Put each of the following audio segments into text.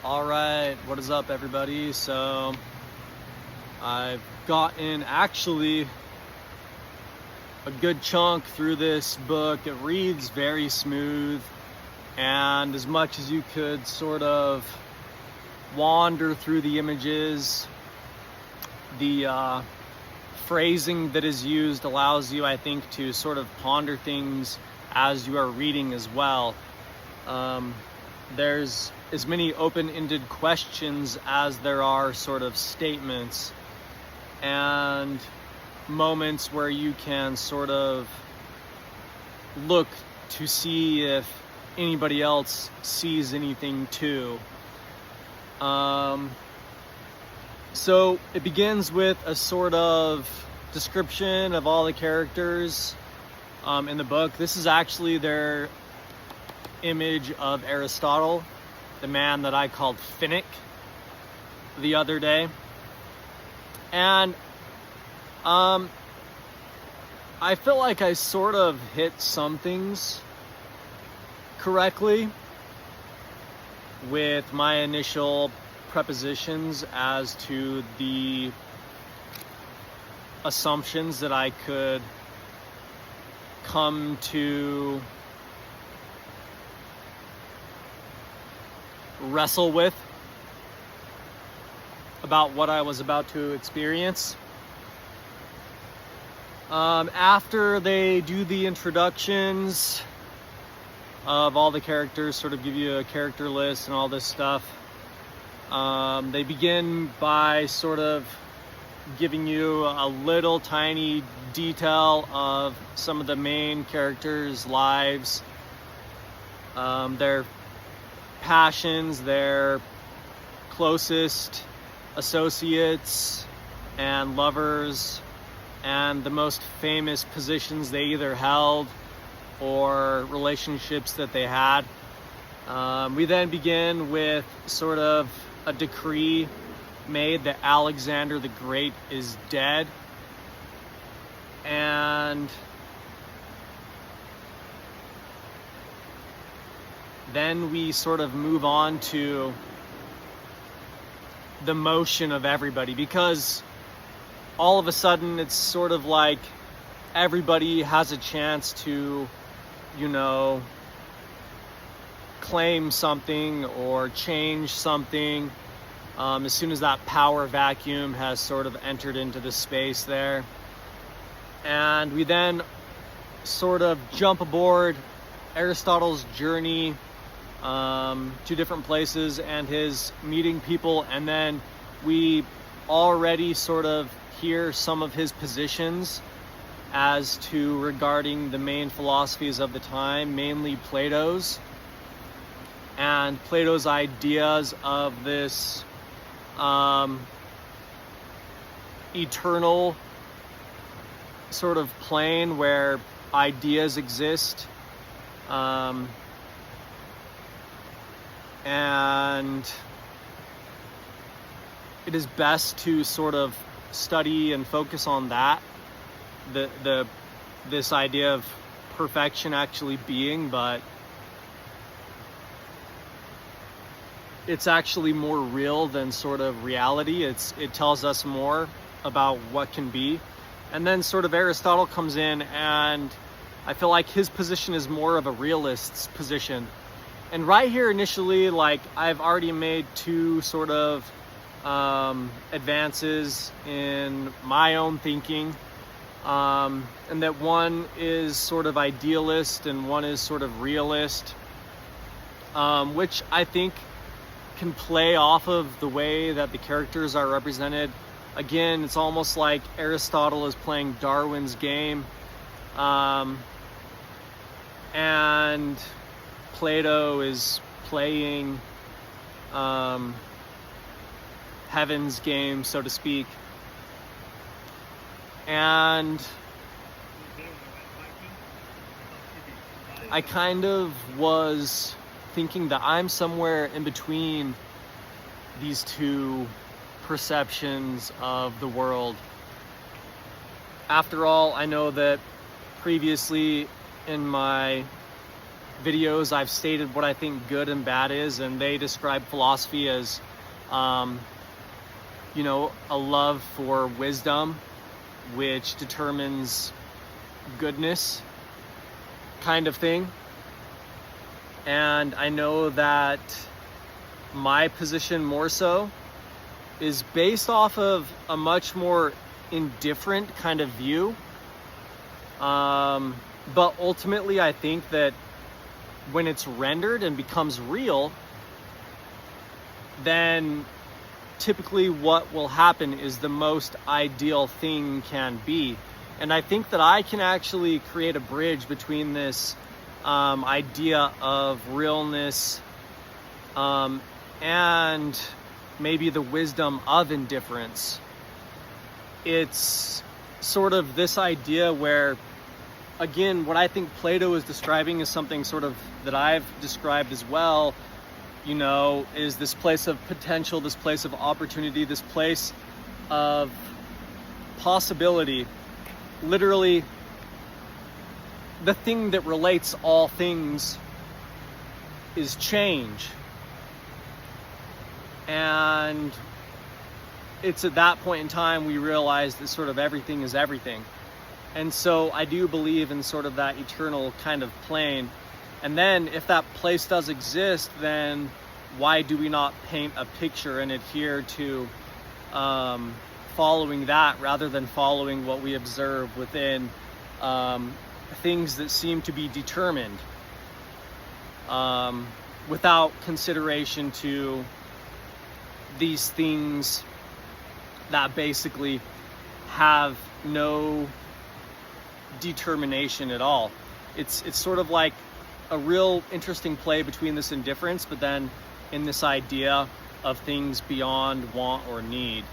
All right, what is up, everybody? So I've gotten actually a good chunk through this book. It reads very smooth, and as much as you could sort of wander through the images, the phrasing that is used allows you, I think, to sort of ponder things as you are reading as well. There's as many open-ended questions as there are sort of statements and moments where you can sort of look to see if anybody else sees anything too. So it begins with a sort of description of all the characters in the book. This is actually their image of Aristotle, the man that I called Finnick the other day. And I feel like I sort of hit some things correctly with my initial prepositions as to the assumptions that I could come to wrestle with about what I was about to experience. After they do the introductions of all the characters, sort of give you a character list and all this stuff, they begin by sort of giving you a little tiny detail of some of the main characters' lives, their passions, their closest associates and lovers, and the most famous positions they either held or relationships that they had. We then begin with sort of a decree made that Alexander the Great is dead, and then we sort of move on to the motion of everybody, because all of a sudden it's sort of like everybody has a chance to, claim something or change something as soon as that power vacuum has sort of entered into the space there. And we then sort of jump aboard Aristotle's journey to different places and his meeting people, and then we already sort of hear some of his positions as to regarding the main philosophies of the time, mainly Plato's, and Plato's ideas of this eternal sort of plane where ideas exist, and it is best to sort of study and focus on that, this idea of perfection actually being, but it's actually more real than sort of reality. It tells us more about what can be. And then sort of Aristotle comes in, and I feel like his position is more of a realist's position. And right here initially, like, I've already made two sort of advances in my own thinking, and that one is sort of idealist and one is sort of realist, which I think can play off of the way that the characters are represented. Again, it's almost like Aristotle is playing Darwin's game, and Plato is playing heaven's game, so to speak. And I kind of was thinking that I'm somewhere in between these two perceptions of the world. After all, I know that previously in my videos, I've stated what I think good and bad is, and they describe philosophy as, you know, a love for wisdom, which determines goodness, kind of thing. And I know that my position more so is based off of a much more indifferent kind of view. But ultimately, I think that when it's rendered and becomes real, then typically what will happen is the most ideal thing can be. And I think that I can actually create a bridge between this idea of realness and maybe the wisdom of indifference. It's sort of this idea where, again, what I think Plato is describing is something sort of that I've described as well, you know, is this place of potential, this place of opportunity, this place of possibility. Literally, the thing that relates all things is change. And it's at that point in time we realize that sort of everything is everything. And so I do believe in sort of that eternal kind of plane. And then if that place does exist, then why do we not paint a picture and adhere to following that rather than following what we observe within things that seem to be determined without consideration to these things that basically have no determination at all. It's sort of like a real interesting play between this indifference, but then in this idea of things beyond want or need.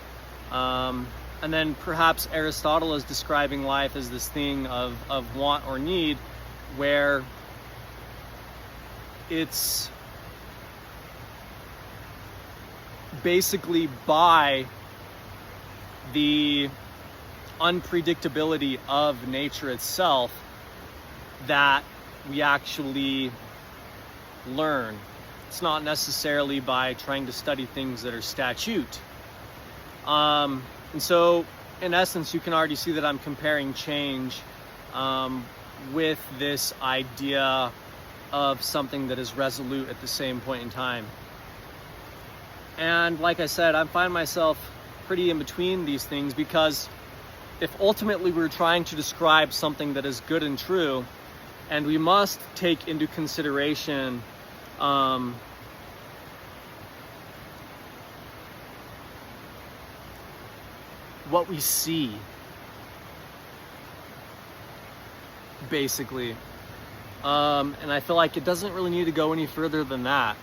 And then perhaps Aristotle is describing life as this thing of want or need, where it's basically by the unpredictability of nature itself that we actually learn. It's not necessarily by trying to study things that are statute. And so, in essence, you can already see that I'm comparing change with this idea of something that is resolute at the same point in time. And like I said, I find myself pretty in between these things, because if ultimately we're trying to describe something that is good and true, and we must take into consideration what we see, basically. And I feel like it doesn't really need to go any further than that.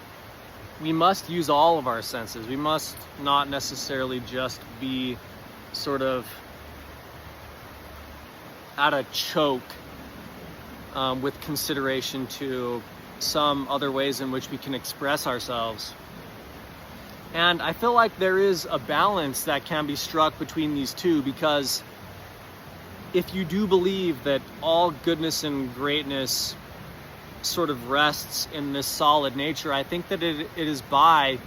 We must use all of our senses. We must not necessarily just be sort of at a choke with consideration to some other ways in which we can express ourselves. And I feel like there is a balance that can be struck between these two, because if you do believe that all goodness and greatness sort of rests in this solid nature, I think that it is by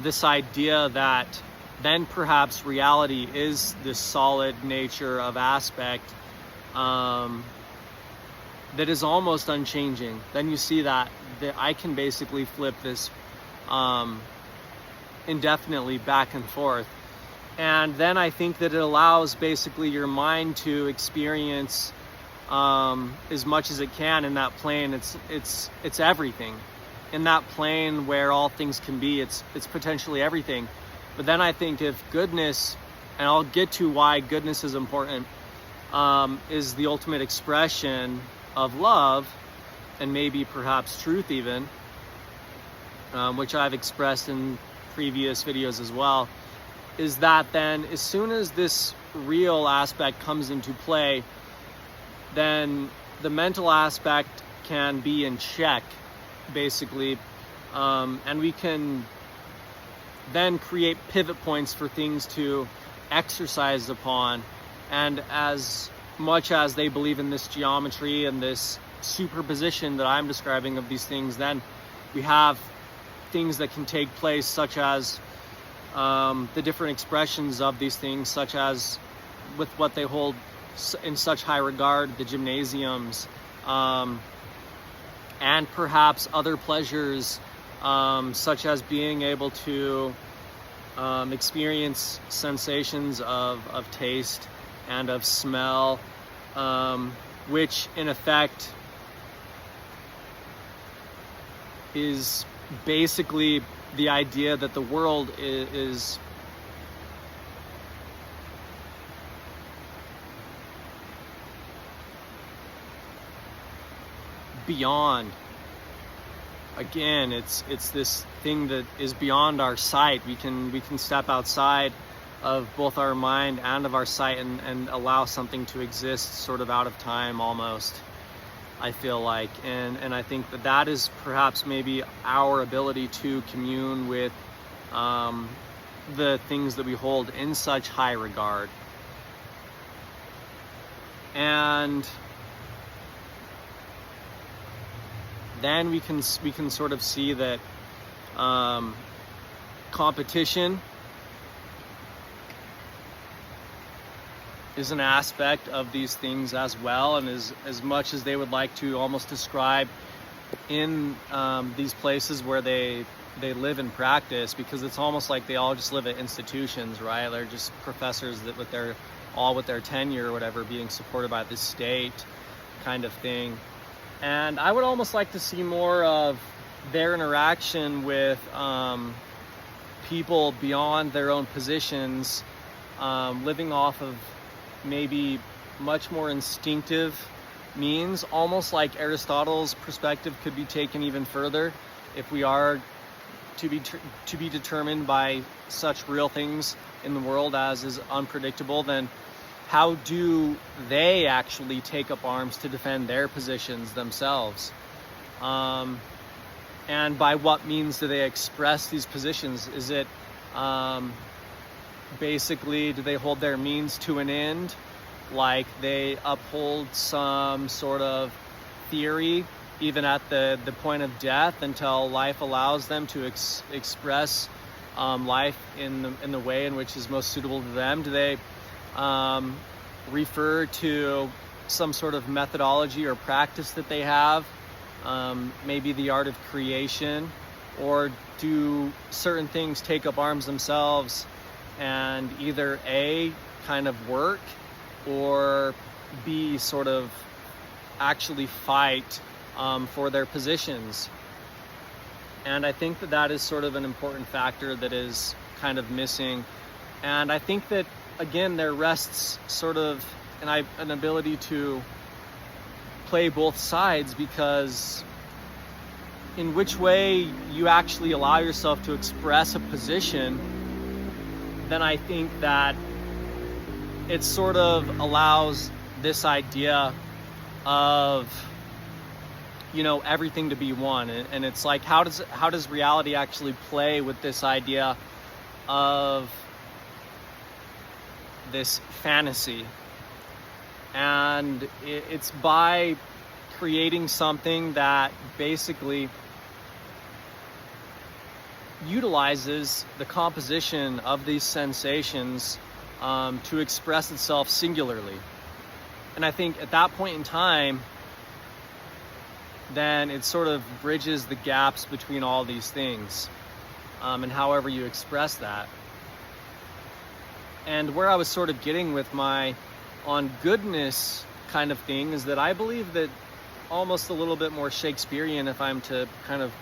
this idea that then perhaps reality is this solid nature of aspect that is almost unchanging. Then you see that I can basically flip this indefinitely back and forth. And then I think that it allows basically your mind to experience as much as it can in that plane. It's everything. In that plane where all things can be, it's potentially everything. But then I think if goodness, and I'll get to why goodness is important, is the ultimate expression of love, and maybe perhaps truth even, which I've expressed in previous videos as well, is that then as soon as this real aspect comes into play, then the mental aspect can be in check, basically, and we can then create pivot points for things to exercise upon. And as much as they believe in this geometry and this superposition that I'm describing of these things, then we have things that can take place, such as the different expressions of these things, such as with what they hold in such high regard, the gymnasiums, and perhaps other pleasures, such as being able to experience sensations of taste and of smell, which in effect is basically the idea that the world is beyond. Again, it's this thing that is beyond our sight. We can step outside of both our mind and of our sight and allow something to exist sort of out of time almost, I feel like. And I think that is perhaps maybe our ability to commune with the things that we hold in such high regard. And then we can sort of see that competition is an aspect of these things as well, and as much as they would like to almost describe in these places where they live and practice, because it's almost like they all just live at institutions, right? They're just professors that with their tenure or whatever being supported by the state kind of thing. And I would almost like to see more of their interaction with people beyond their own positions, living off of maybe much more instinctive means, almost like Aristotle's perspective could be taken even further. If we are to be determined by such real things in the world as is unpredictable, then how do they actually take up arms to defend their positions themselves? And by what means do they express these positions? Is it basically, do they hold their means to an end, like they uphold some sort of theory even at the point of death until life allows them to express life in the way in which is most suitable to them? Do they refer to some sort of methodology or practice that they have, maybe the art of creation? Or do certain things take up arms themselves and either A, kind of work, or B, sort of actually fight for their positions? And I think that is sort of an important factor that is kind of missing. And I think that, again, there rests sort of an ability to play both sides, because in which way you actually allow yourself to express a position, then I think that it sort of allows this idea of, everything to be one. And it's like, how does reality actually play with this idea of this fantasy? And it's by creating something that basically utilizes the composition of these sensations to express itself singularly. And I think at that point in time, then it sort of bridges the gaps between all these things, and however you express that. And where I was sort of getting with my on goodness kind of thing is that I believe that almost a little bit more Shakespearean, if I'm to kind of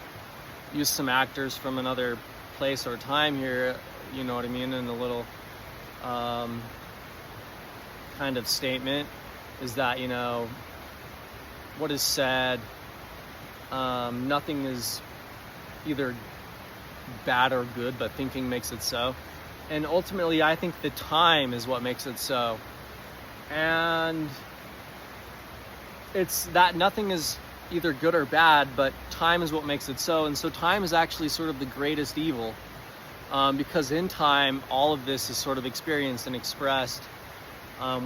use some actors from another place or time here, you know what I mean, in a little kind of statement, is that, what is said, nothing is either bad or good, but thinking makes it so. And ultimately, I think the time is what makes it so. And it's that nothing is either good or bad, but time is what makes it so. And so time is actually sort of the greatest evil, because in time, all of this is sort of experienced and expressed,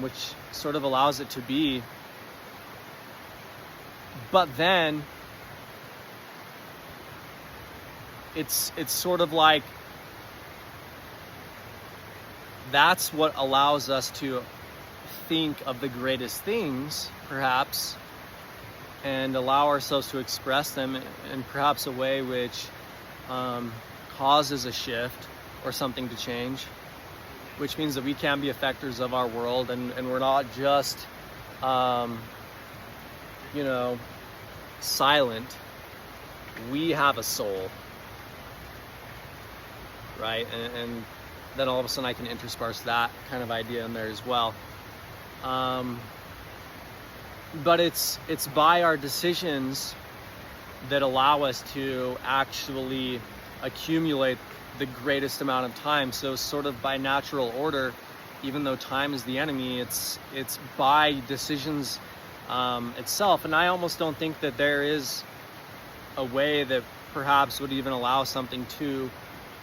which sort of allows it to be But then it's sort of like that's what allows us to think of the greatest things, perhaps, and allow ourselves to express them in perhaps a way which causes a shift or something to change, which means that we can be effectors of our world, and we're not just silent. We have a soul, right? And then all of a sudden I can intersperse that kind of idea in there as well. But it's by our decisions that allow us to actually accumulate the greatest amount of time. So sort of by natural order, even though time is the enemy, it's by decisions itself. And I almost don't think that there is a way that perhaps would even allow something to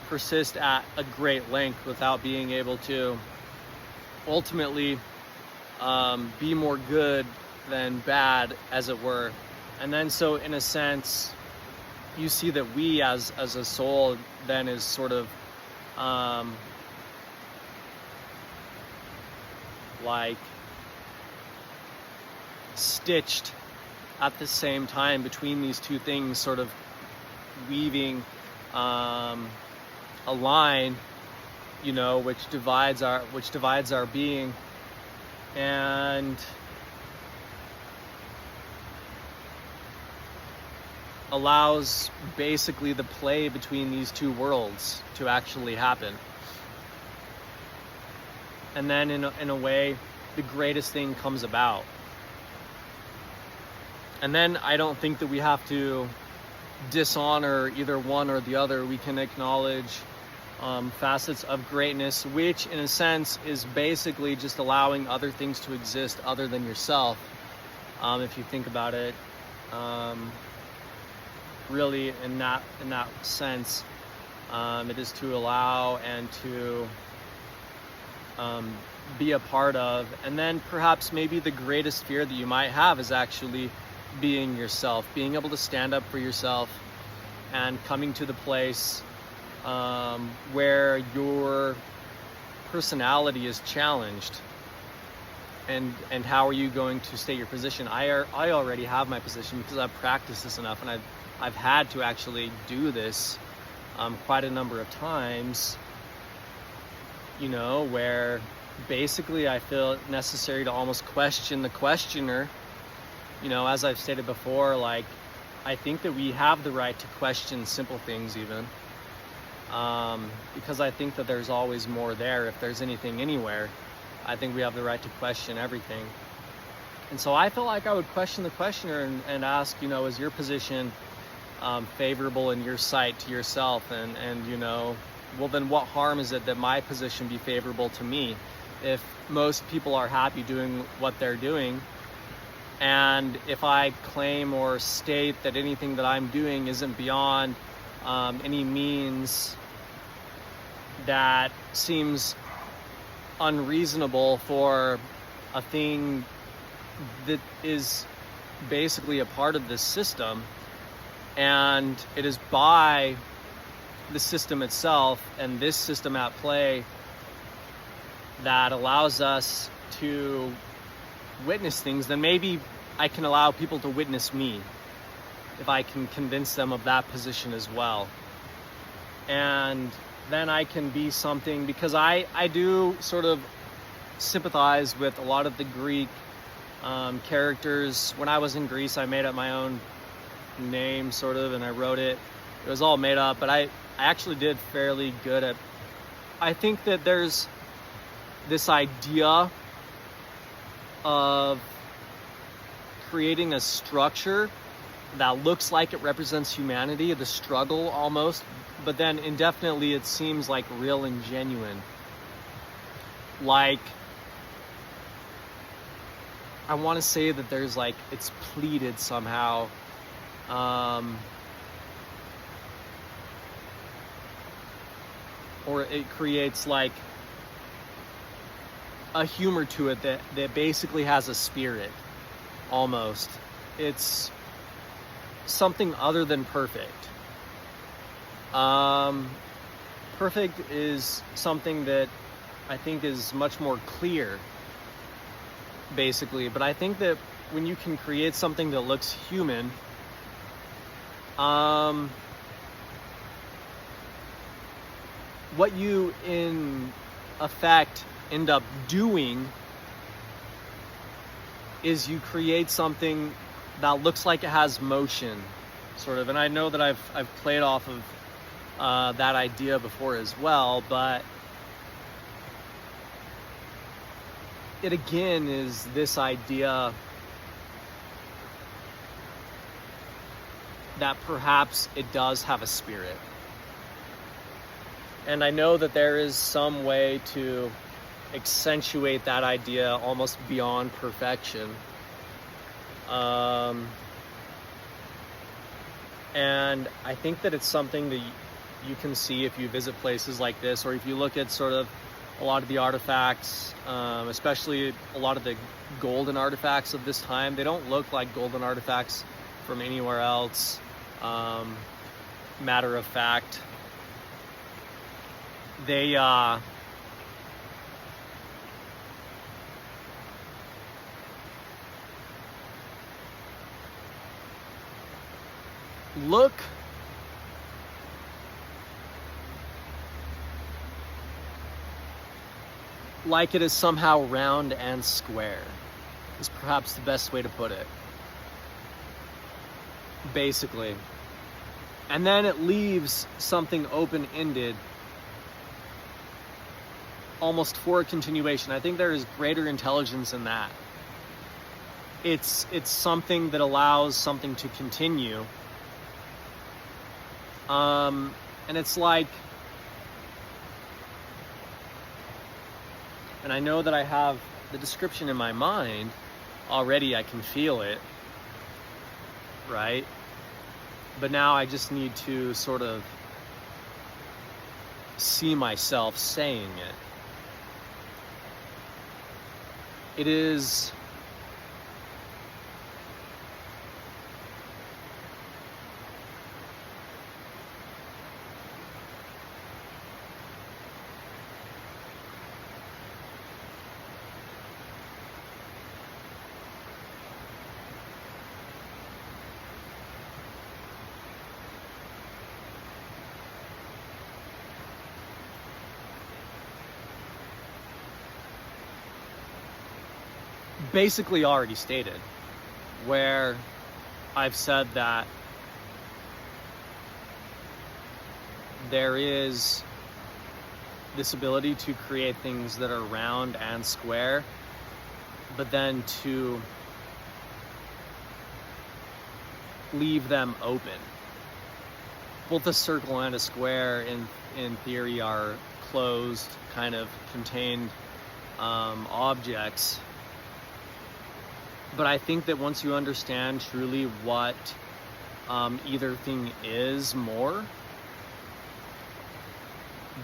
persist at a great length without being able to ultimately be more good than bad, as it were. And then so in a sense you see that we as a soul then is sort of like stitched at the same time between these two things, sort of weaving a line, which divides our being, and allows basically the play between these two worlds to actually happen. And then in a way, the greatest thing comes about. And then I don't think that we have to dishonor either one or the other. We can acknowledge facets of greatness, which in a sense is basically just allowing other things to exist other than yourself. If you think about it, really in that sense, it is to allow and to be a part of. And then perhaps maybe the greatest fear that you might have is actually being yourself, being able to stand up for yourself and coming to the place where your personality is challenged. And how are you going to state your position? I already have my position because I've practiced this enough, and I've had to actually do this quite a number of times, where basically I feel it necessary to almost question the questioner. As I've stated before, like, I think that we have the right to question simple things even, because I think that there's always more there. If there's anything anywhere, I think we have the right to question everything. And so I feel like I would question the questioner and ask, is your position favorable in your sight to yourself? And well, then what harm is it that my position be favorable to me? If most people are happy doing what they're doing, and if I claim or state that anything that I'm doing isn't beyond any means that seems unreasonable for a thing that is basically a part of this system, and it is by the system itself and this system at play that allows us to witness things, then maybe I can allow people to witness me if I can convince them of that position as well. And then I can be something, because I do sort of sympathize with a lot of the Greek characters. When I was in Greece, I made up my own name sort of, and I wrote it. It was all made up, but I actually did fairly good at, I think that there's this idea of creating a structure that looks like it represents humanity, the struggle almost, but then indefinitely it seems like real and genuine. Like, I want to say that there's like, it's pleated somehow. Or it creates like a humor to it that basically has a spirit almost. It's something other than perfect. Perfect is something that I think is much more clear, basically. But I think that when you can create something that looks human, what you in effect end up doing is you create something that looks like it has motion, sort of. And I know that I've played off of that idea before as well, but it again is this idea that perhaps it does have a spirit. And I know that there is some way to accentuate that idea almost beyond perfection. And I think that it's something that you can see if you visit places like this, or if you look at sort of a lot of the artifacts, especially a lot of the golden artifacts of this time. They don't look like golden artifacts from anywhere else. Matter of fact, they look like it is somehow round and square, is perhaps the best way to put it, basically. And then it leaves something open-ended almost for a continuation. I think there is greater intelligence in that. It's something that allows something to continue. And it's like, and I know that I have the description in my mind already, I can feel it, right? But now I just need to sort of see myself saying it. It is basically already stated, where I've said that there is this ability to create things that are round and square, but then to leave them open. Both a circle and a square in theory are closed, kind of contained objects. But I think that once you understand truly what either thing is more,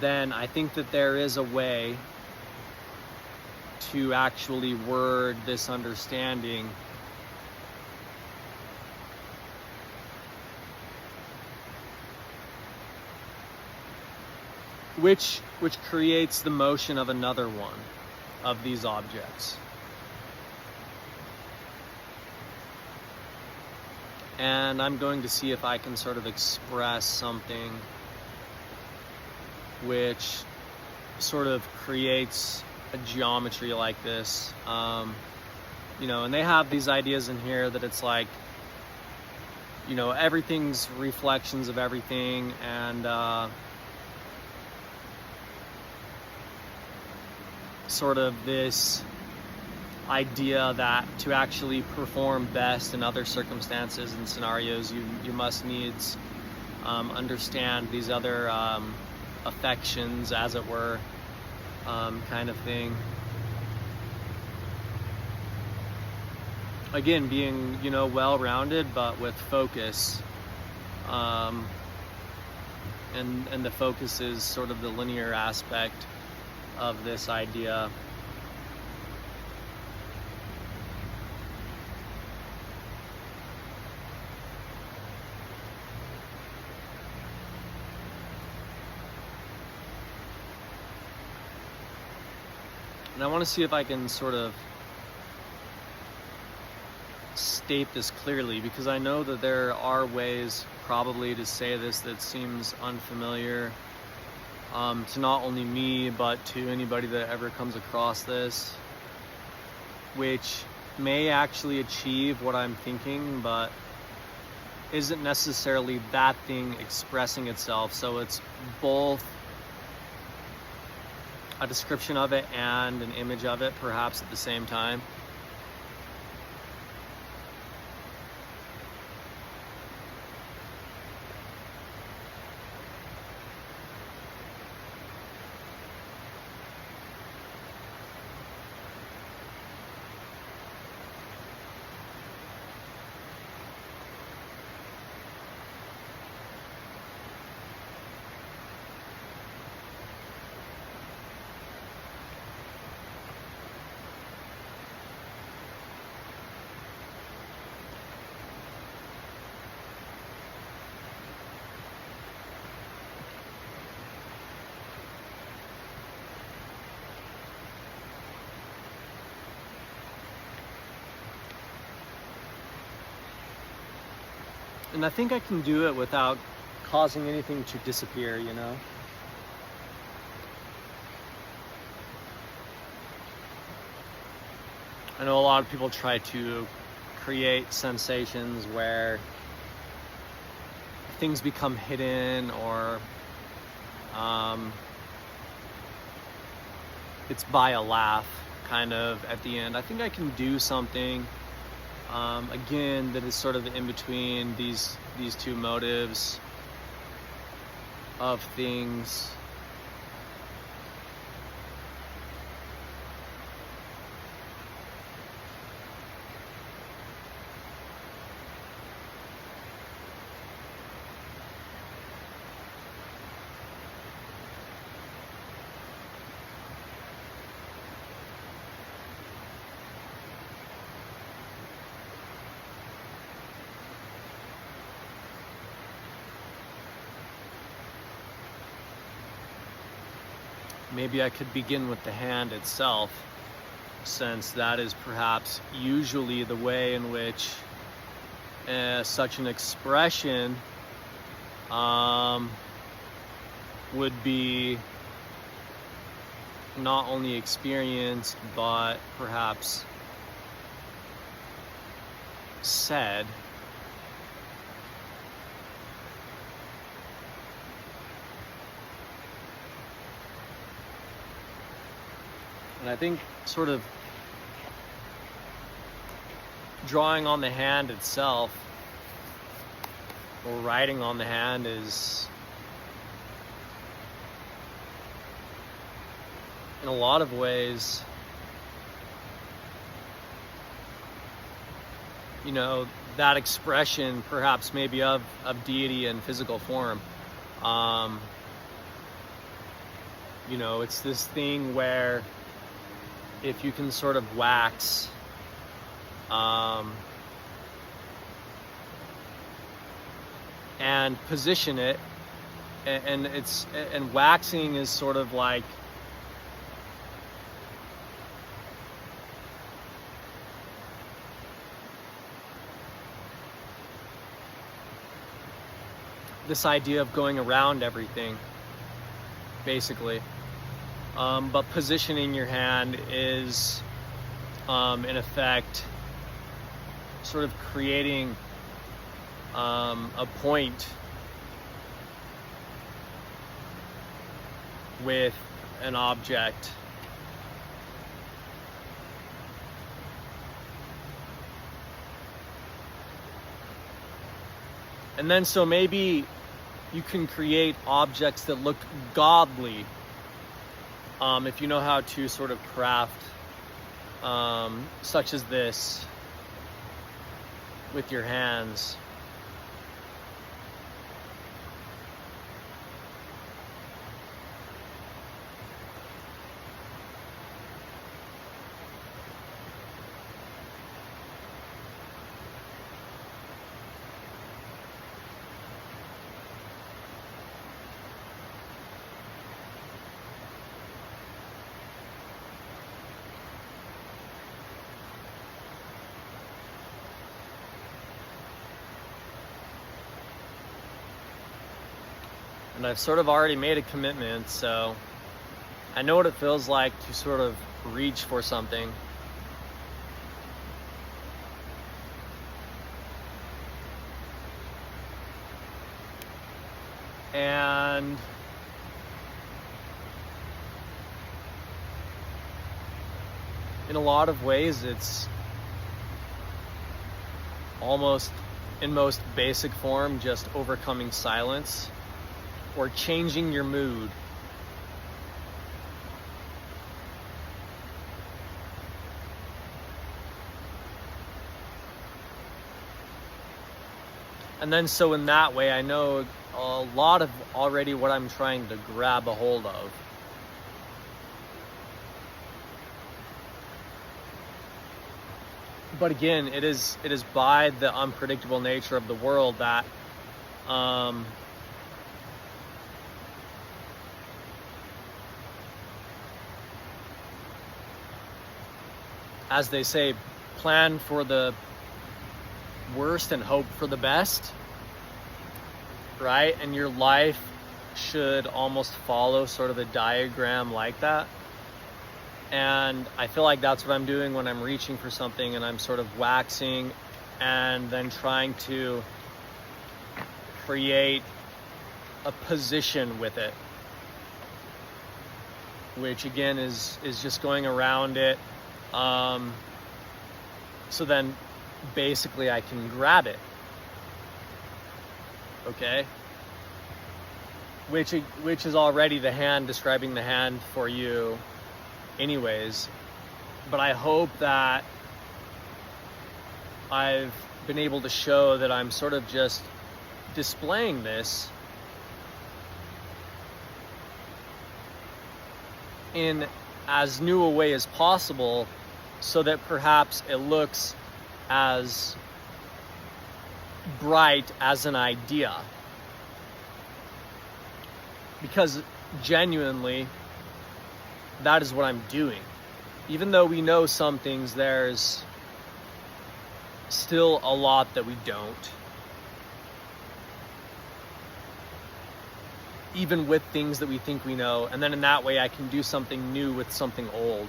then I think that there is a way to actually word this understanding which creates the motion of another one of these objects. And I'm going to see if I can sort of express something which sort of creates a geometry like this. You know, and they have these ideas in here that it's like, you know, everything's reflections of everything, and sort of this idea that to actually perform best in other circumstances and scenarios, you must needs understand these other affections, as it were, kind of thing. Again, being, you know, well-rounded, but with focus. And the focus is sort of the linear aspect of this idea. And I want to see if I can sort of state this clearly, because I know that there are ways probably to say this that seems unfamiliar to not only me, but to anybody that ever comes across this, which may actually achieve what I'm thinking, but isn't necessarily that thing expressing itself. So it's both a description of it and an image of it, perhaps at the same time. And I think I can do it without causing anything to disappear, you know? I know a lot of people try to create sensations where things become hidden, or it's by a laugh kind of at the end. I think I can do something again that is sort of in between these two motives of things. Maybe I could begin with the hand itself, since that is perhaps usually the way in which such an expression would be not only experienced, but perhaps said. And I think sort of drawing on the hand itself, or writing on the hand, is in a lot of ways, you know, that expression perhaps maybe of deity in physical form. You know, it's this thing where if you can sort of wax and position it, and waxing is sort of like this idea of going around everything, basically. But positioning your hand is, in effect, sort of creating a point with an object. And then so maybe you can create objects that look godly, if you know how to sort of craft, such as this, with your hands. And I've sort of already made a commitment, so I know what it feels like to sort of reach for something. And in a lot of ways, it's almost, in most basic form, just overcoming silence or changing your mood. And then so in that way, I know a lot of already what I'm trying to grab a hold of. But again, it is by the unpredictable nature of the world that as they say, plan for the worst and hope for the best, right? And your life should almost follow sort of a diagram like that. And I feel like that's what I'm doing when I'm reaching for something and I'm sort of waxing and then trying to create a position with it, which again is just going around it. So then basically I can grab it, okay? Which is already the hand, describing the hand for you anyways. But I hope that I've been able to show that I'm sort of just displaying this in as new a way as possible, so that perhaps it looks as bright as an idea. Because genuinely, that is what I'm doing. Even though we know some things, there's still a lot that we don't. Even with things that we think we know. And then in that way, I can do something new with something old.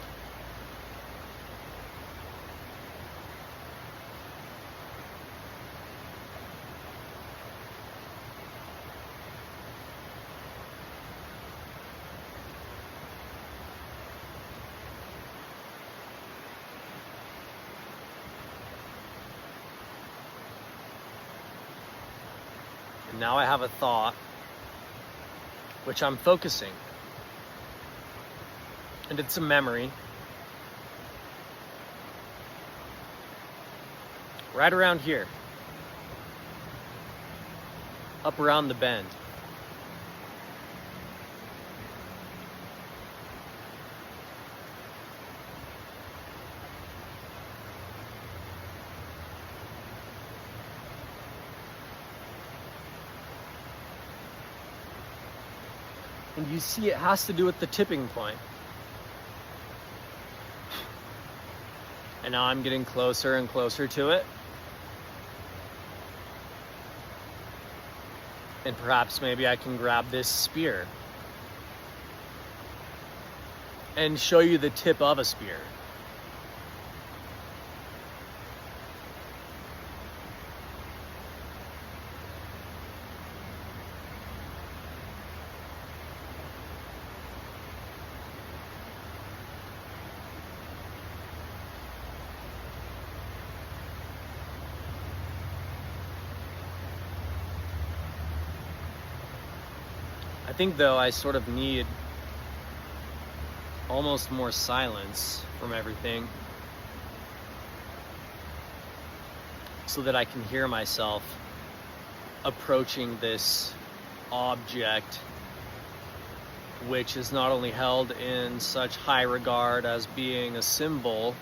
And now I have a thought, which I'm focusing. And it's a memory. Right around here. Up around the bend. And you see, it has to do with the tipping point. And now I'm getting closer and closer to it. And perhaps maybe I can grab this spear and show you the tip of a spear. I think, though, I sort of need almost more silence from everything so that I can hear myself approaching this object, which is not only held in such high regard as being a symbol,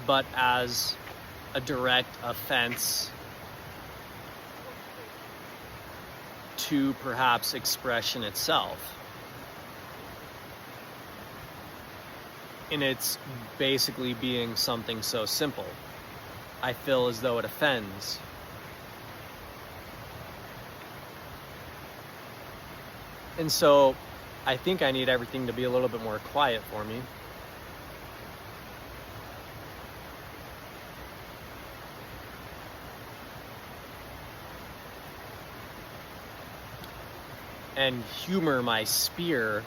but as a direct offense to perhaps expression itself. In its basically being something so simple, I feel as though it offends. And so I think I need everything to be a little bit more quiet for me. And humor my spear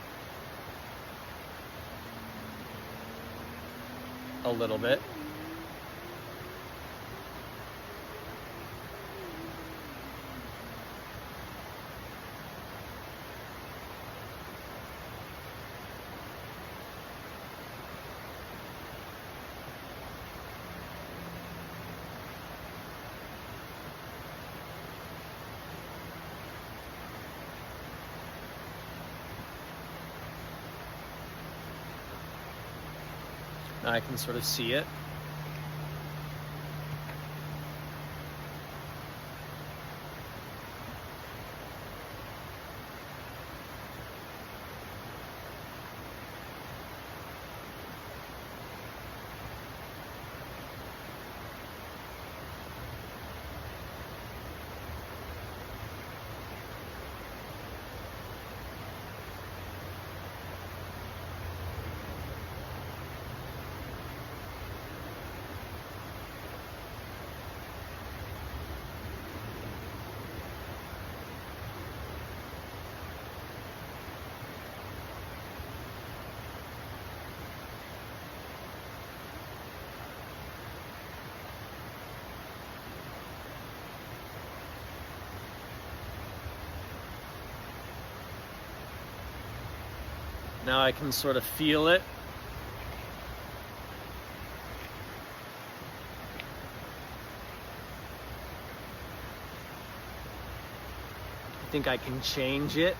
a little bit. Now I can sort of see it. Now I can sort of feel it. I think I can change it.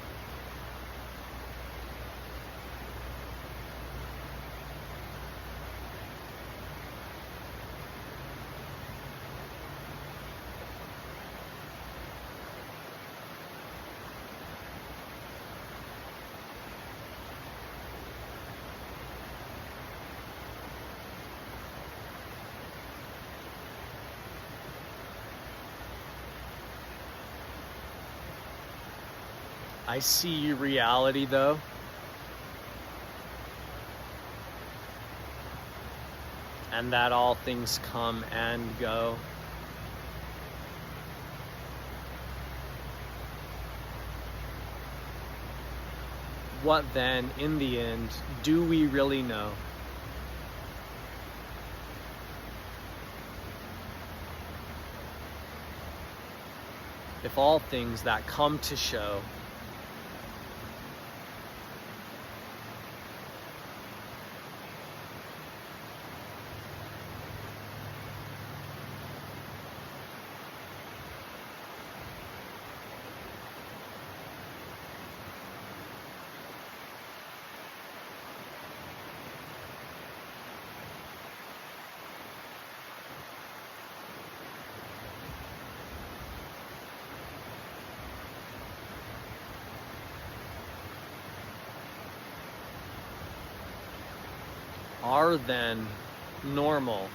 I see reality though. And that all things come and go. What then, in the end, do we really know? If all things that come to show are then normal.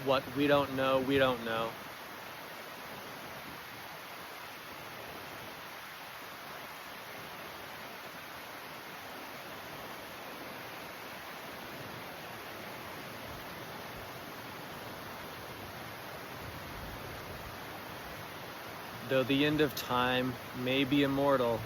What we don't know, we don't know. Though the end of time may be immortal,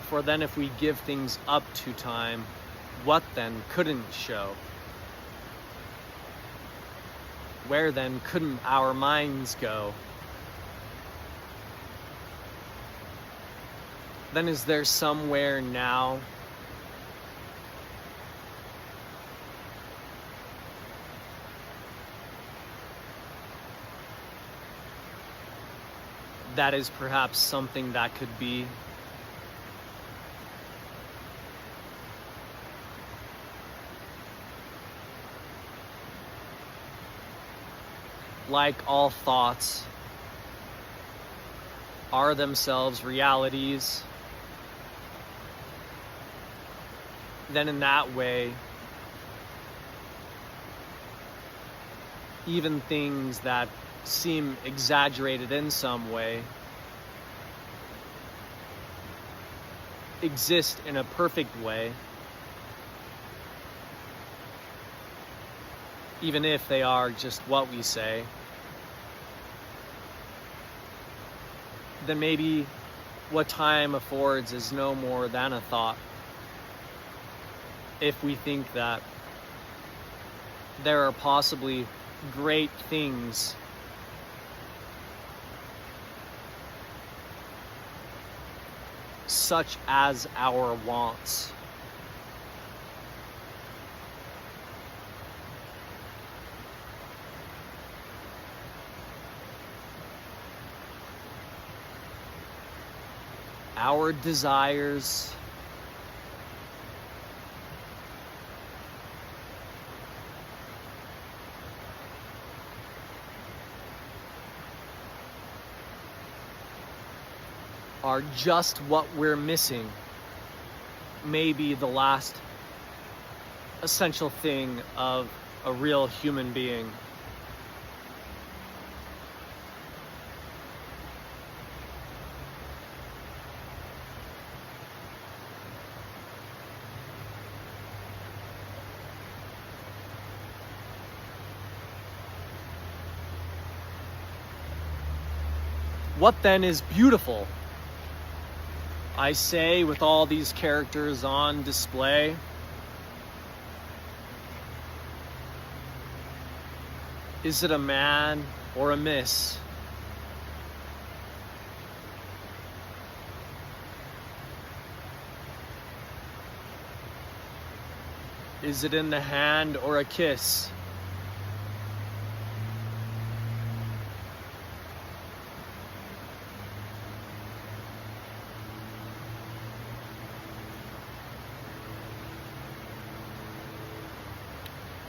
for then if we give things up to time, what then couldn't show? Where then couldn't our minds go? Then is there somewhere now that is perhaps something that could be. Like all thoughts are themselves realities, then in that way, even things that seem exaggerated in some way exist in a perfect way, even if they are just what we say. Then maybe what time affords is no more than a thought. If we think that there are possibly great things such as our wants. Our desires, are just what we're missing. Maybe the last essential thing of a real human being. What then is beautiful? I say, with all these characters on display, is it a man or a miss? Is it in the hand or a kiss?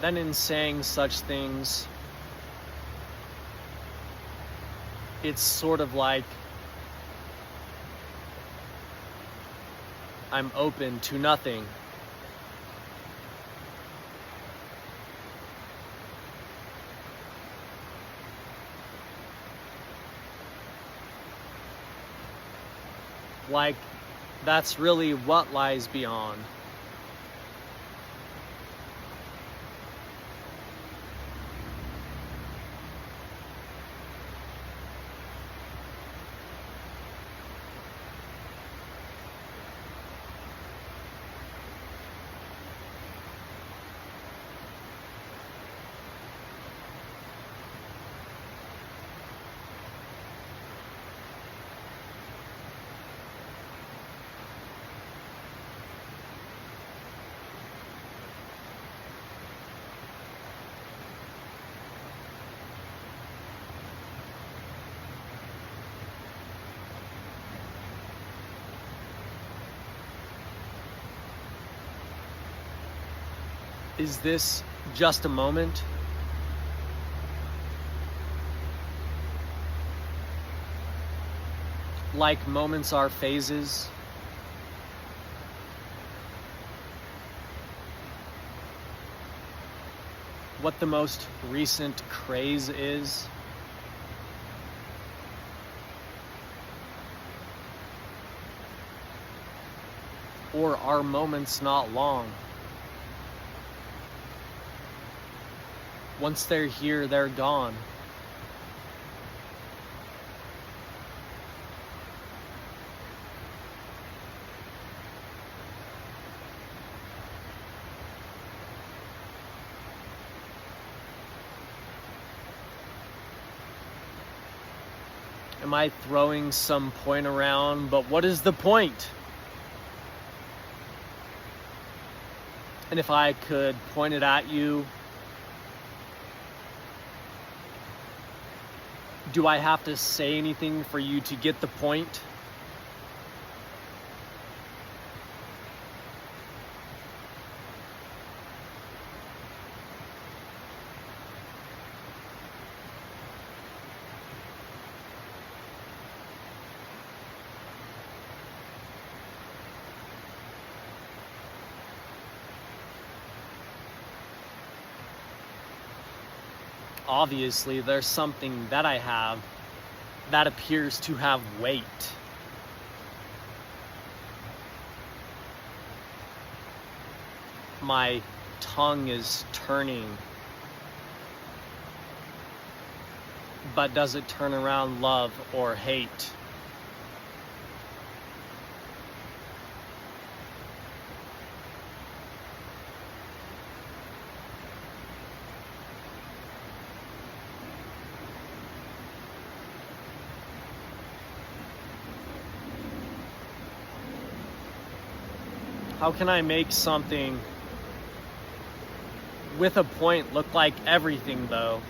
Then in saying such things, it's sort of like I'm open to nothing. Like that's really what lies beyond. Is this just a moment? Like moments are phases? What the most recent craze is? Or are moments not long? Once they're here, they're gone. Am I throwing some point around? But what is the point? And if I could point it at you, Do I have to say anything for you to get the point? Obviously, there's something that I have that appears to have weight. My tongue is turning. But does it turn around love or hate? How can I make something with a point look like everything, though?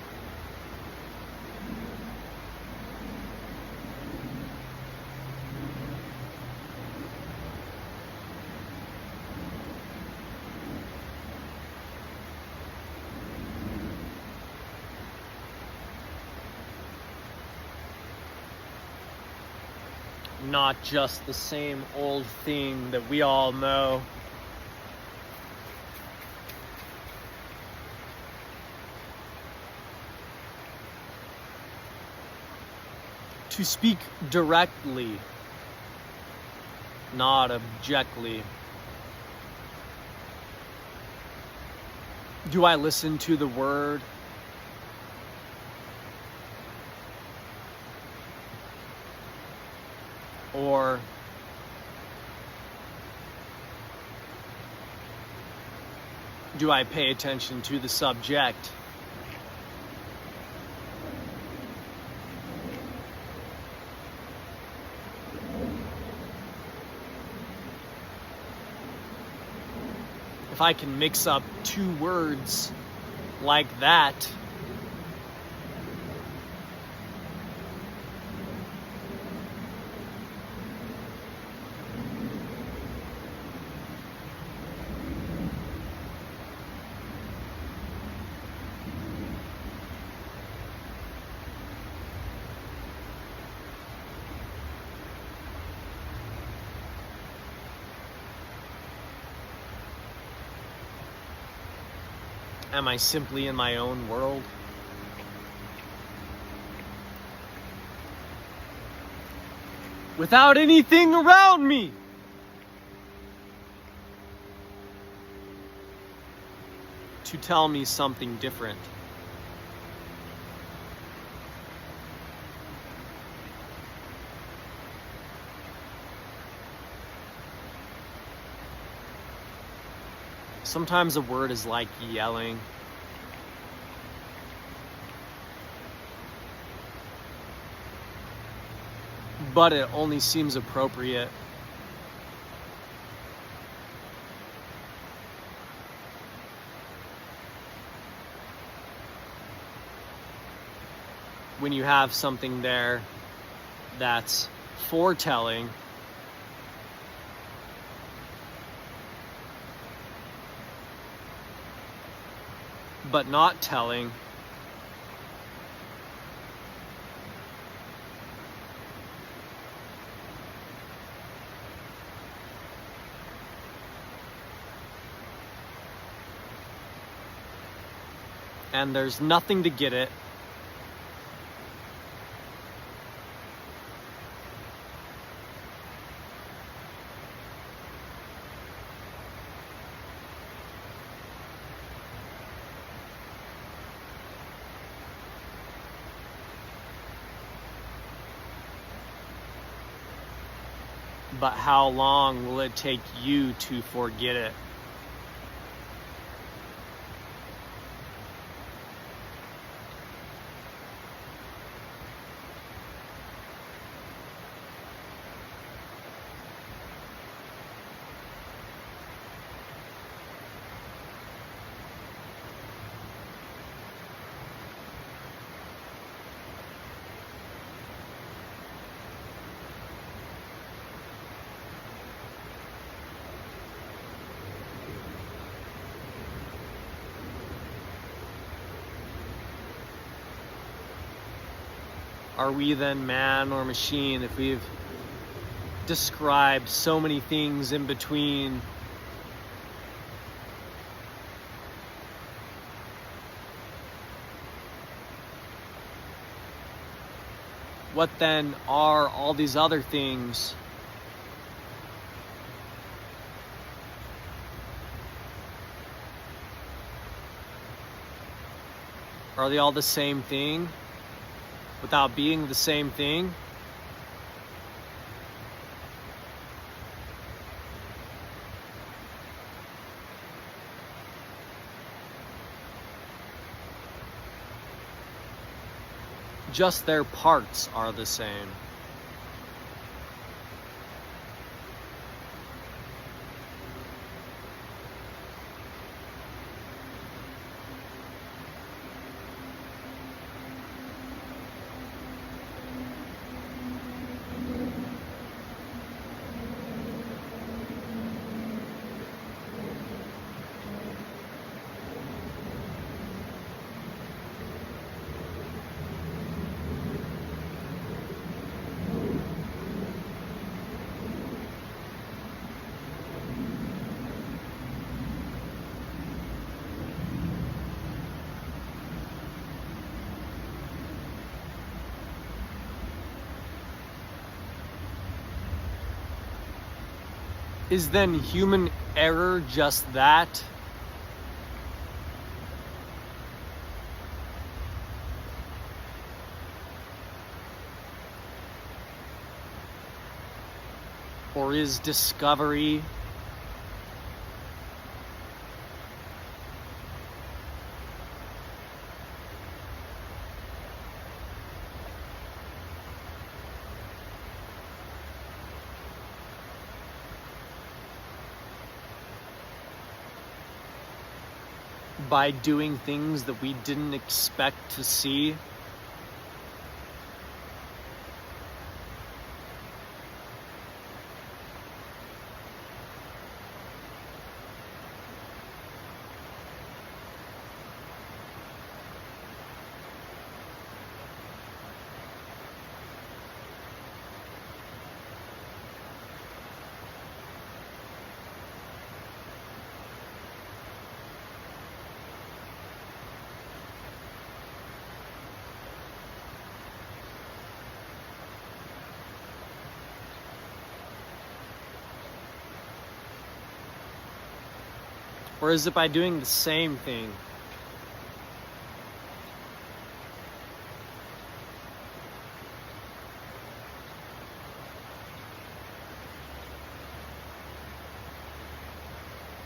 Not just the same old thing that we all know. To speak directly, not objectly. Do I listen to the word? Or do I pay attention to the subject? If I can mix up two words like that, am I simply in my own world? Without anything around me? To tell me something different. Sometimes a word is like yelling. But it only seems appropriate when you have something there that's foretelling, but not telling. And there's nothing to get it. But how long will it take you to forget it? are we then man or machine if we've described so many things in between? What then are all these other things? Are they all the same thing without being the same thing? Just their parts are the same. Is then human error just that? Or is discovery by doing things that we didn't expect to see? Or is it by doing the same thing?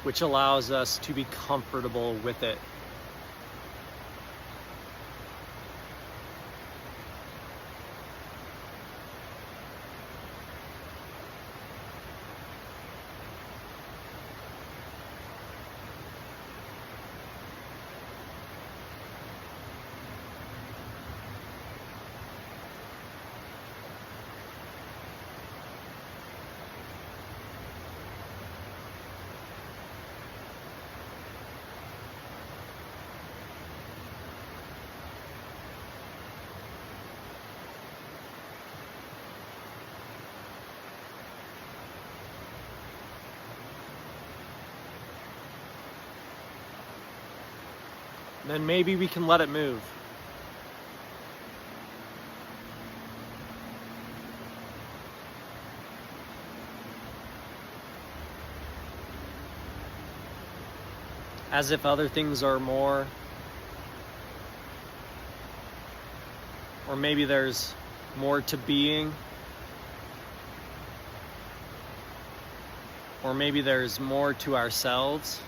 Which allows us to be comfortable with it. Then maybe we can let it move. As if other things are more. Or maybe there's more to being. Or maybe there's more to ourselves.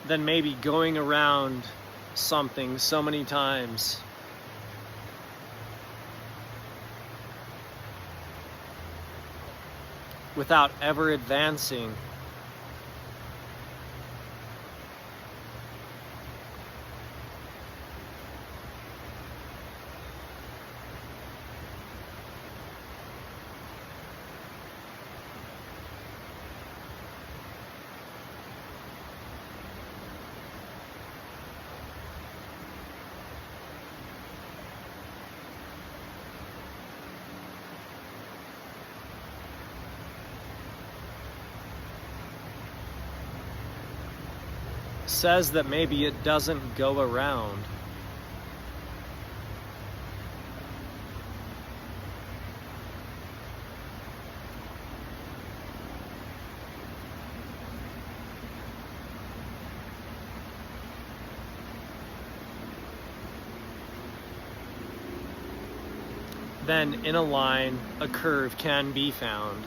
than maybe going around something so many times without ever advancing. Says that maybe it doesn't go around. Then in a line, a curve can be found.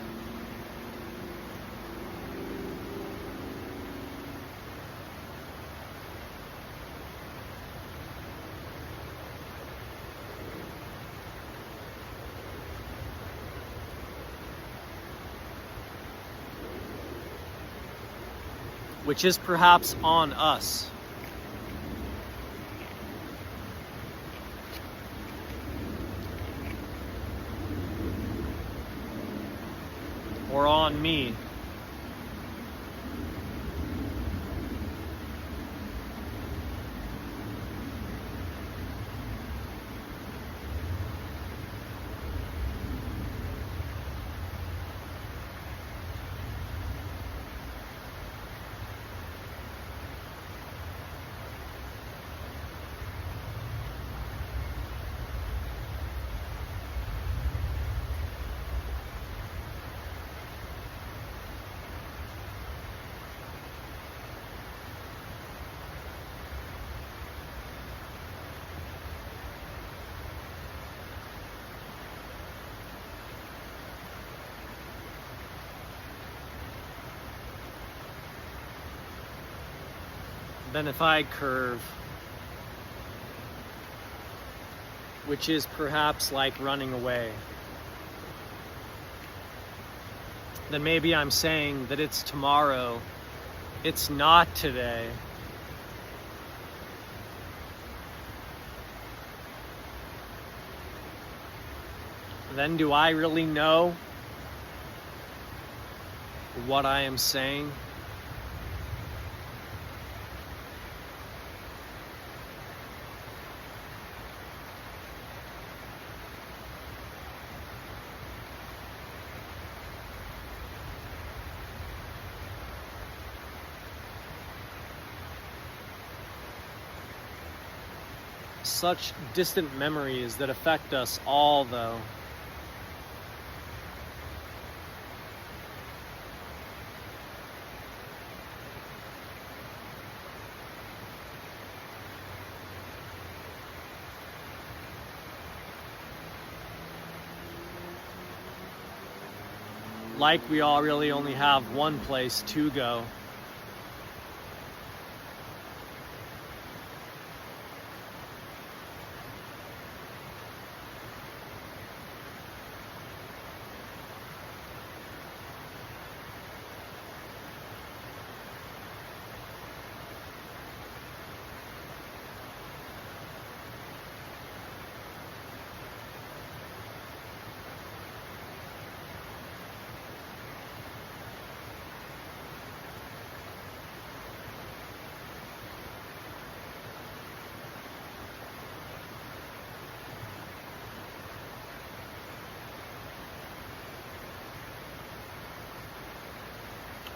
Which is perhaps on us. Or on me. Then if I curve, which is perhaps like running away, then maybe I'm saying that it's tomorrow, it's not today. Then do I really know what I am saying? Such distant memories that affect us all, though. Like we all really only have one place to go.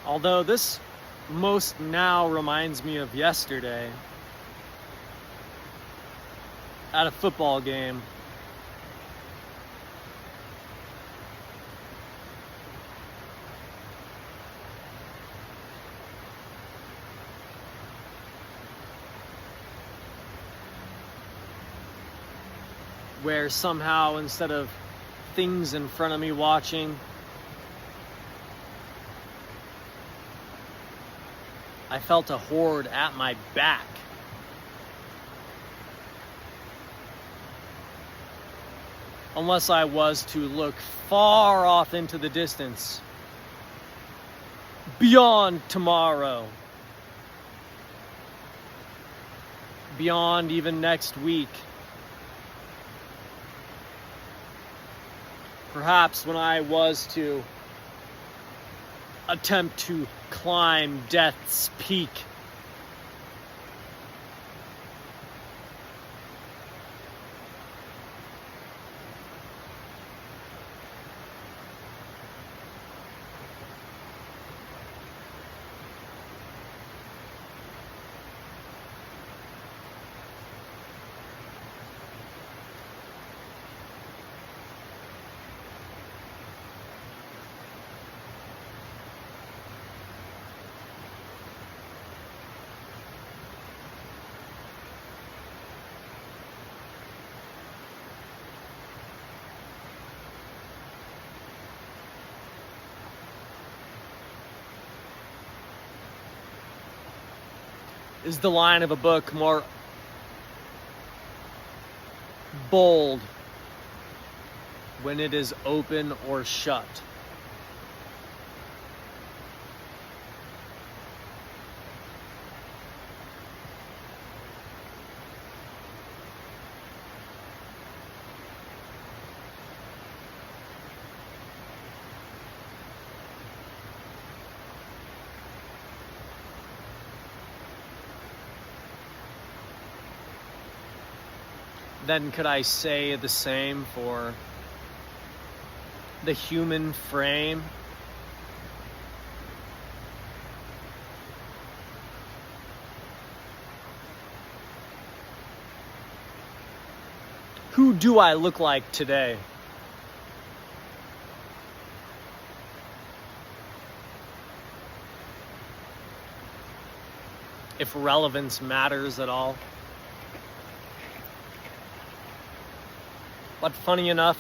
Although this most now reminds me of yesterday at a football game. Where somehow instead of things in front of me watching, I felt a horde at my back. Unless I was to look far off into the distance, beyond tomorrow, beyond even next week. Perhaps when I was to attempt to climb death's peak. Is the line of a book more bold when it is open or shut? Then could I say the same for the human frame? Who do I look like today? If relevance matters at all. But funny enough,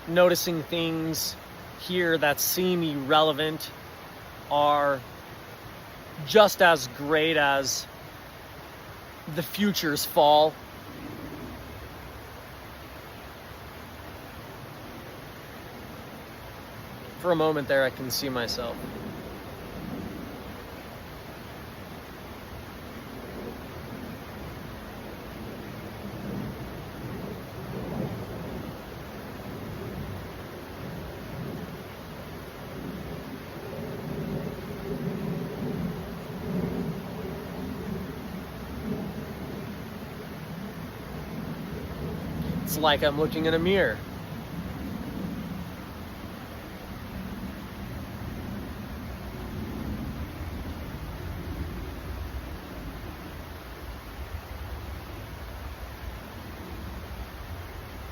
noticing things here that seem irrelevant are just as great as the future's fall. For a moment there, I can see myself. It's like I'm looking in a mirror.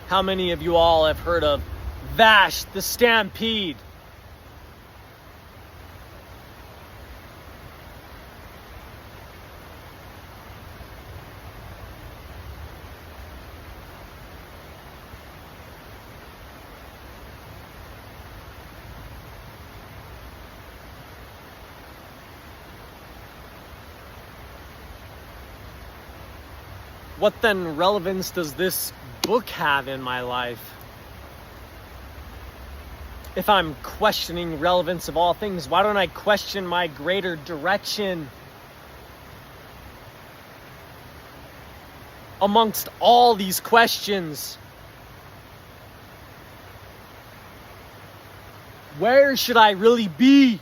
How many of you all have heard of Vash the Stampede? What then relevance does this book have in my life? If I'm questioning relevance of all things, why don't I question my greater direction? Amongst all these questions, where should I really be?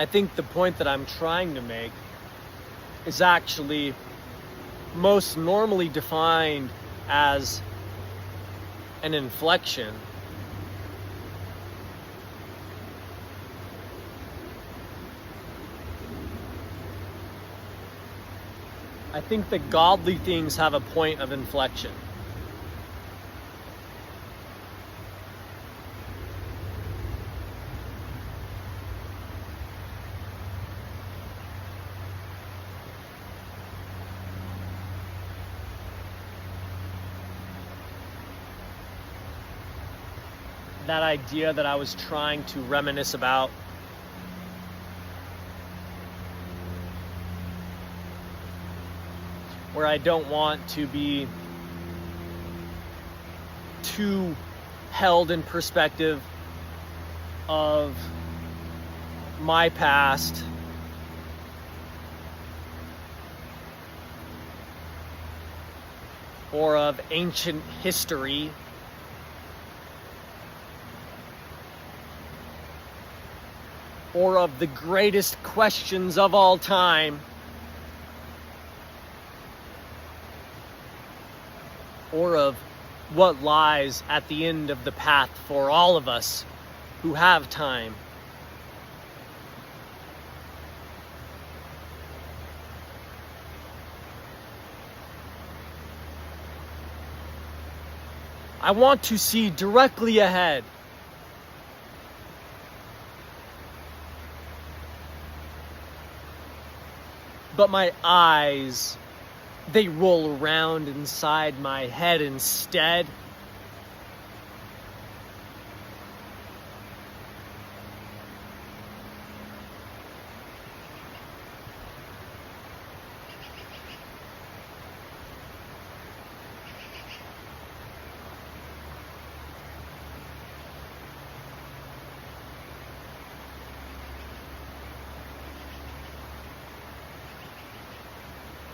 I think the point that I'm trying to make is actually most normally defined as an inflection. I think that godly things have a point of inflection. that idea that I was trying to reminisce about. Where I don't want to be too held in perspective of my past or of ancient history, or of the greatest questions of all time, or of what lies at the end of the path for all of us who have time. I want to see directly ahead. But my eyes, they roll around inside my head instead.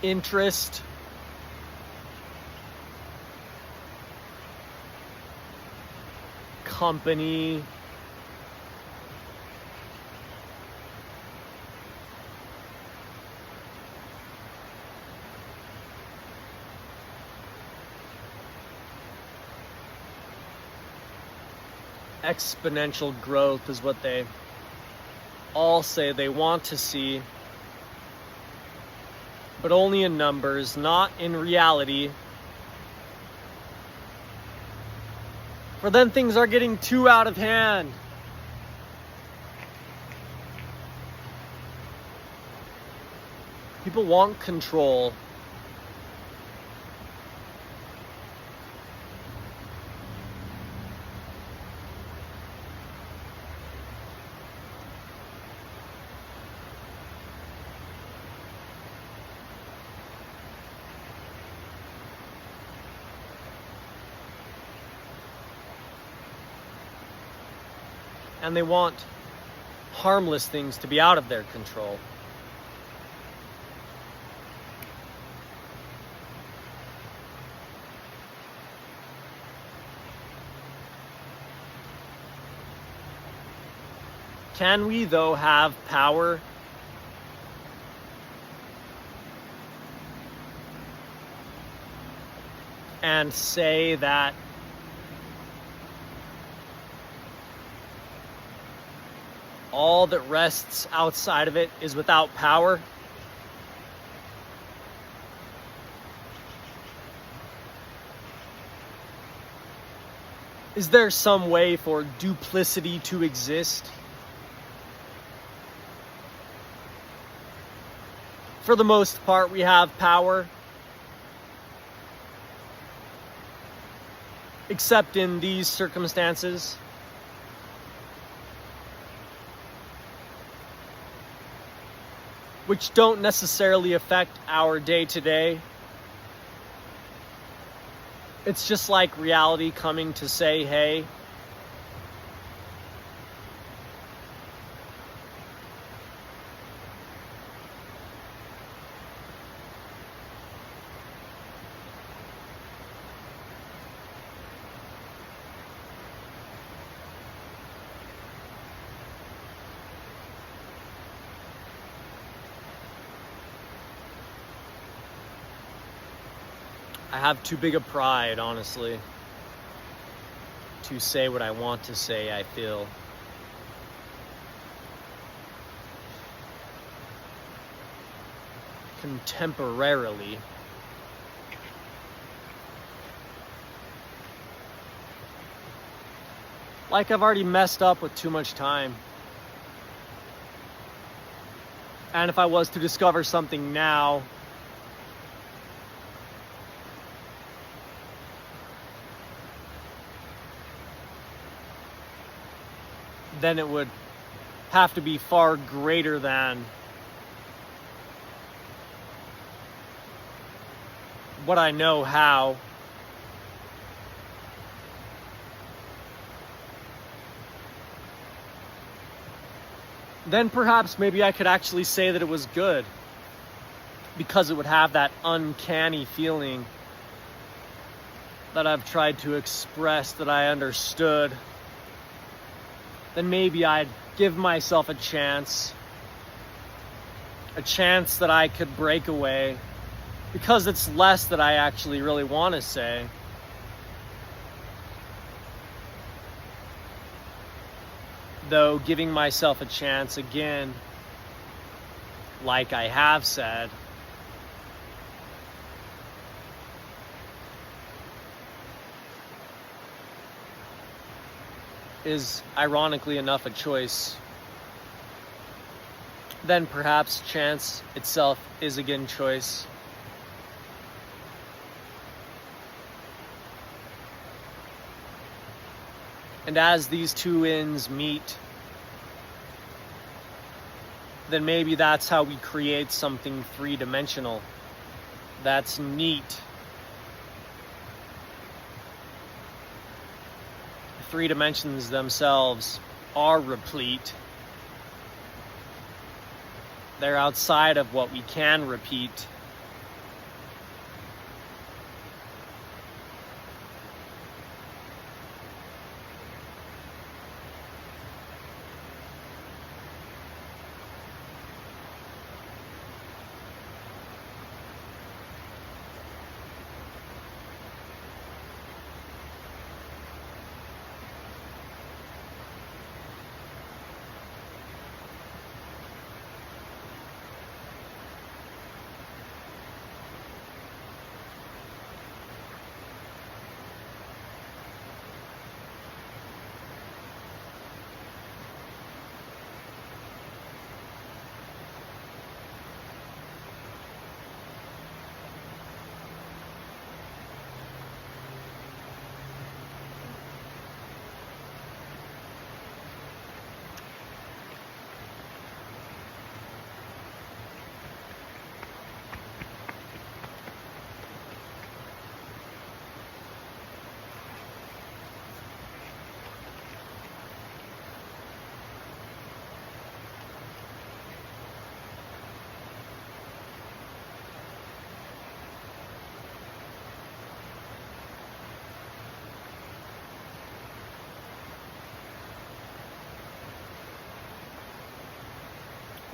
Interest, company, exponential growth is what they all say they want to see. But only in numbers, not in reality. For then things are getting too out of hand. People want control. And they want harmless things to be out of their control. Can we, though, have power? And say that all that rests outside of it is without power? Is there some way for duplicity to exist? For the most part, we have power. Except in these circumstances. Which don't necessarily affect our day-to-day. It's just like reality coming to say, hey, I have too big a pride, honestly, to say what I want to say, I feel. Contemporarily. Like I've already messed up with too much time. And if I was to discover something now, then it would have to be far greater than what I know how. Then perhaps maybe I could actually say that it was good, because it would have that uncanny feeling that I've tried to express, that I understood. Then maybe I'd give myself a chance that I could break away, because it's less that I actually really want to say. Though giving myself a chance again, like I have said, is ironically enough a choice. Then perhaps chance itself is again choice. And as these two ends meet, then maybe that's how we create something three-dimensional. That's neat. The three dimensions themselves are replete. They're outside of what we can repeat.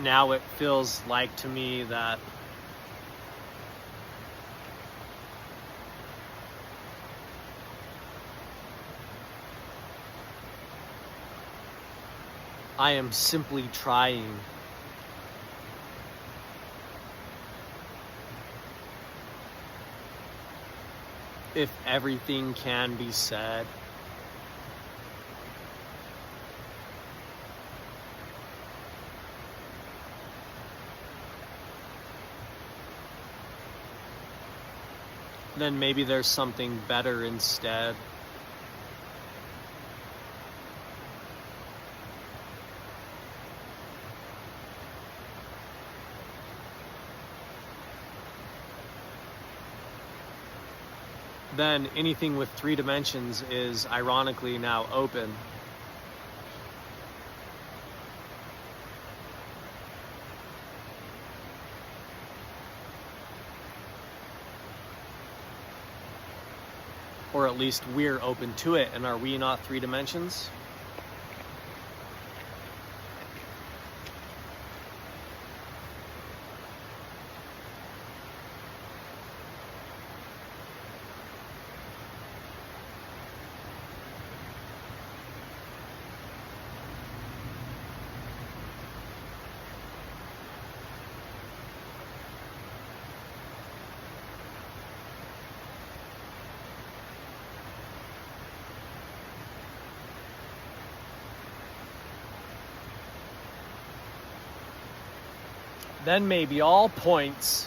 Now it feels like to me that I am simply trying. If everything can be said, then maybe there's something better instead. Then anything with three dimensions is ironically now open. Or at least we're open to it, and are we not three dimensions? Then maybe all points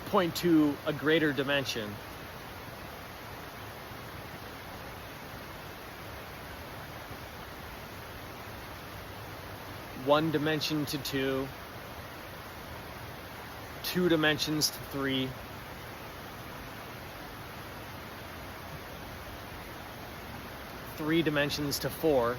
point to a greater dimension. 1 dimension to 2, 2 dimensions to 3, 3 dimensions to 4,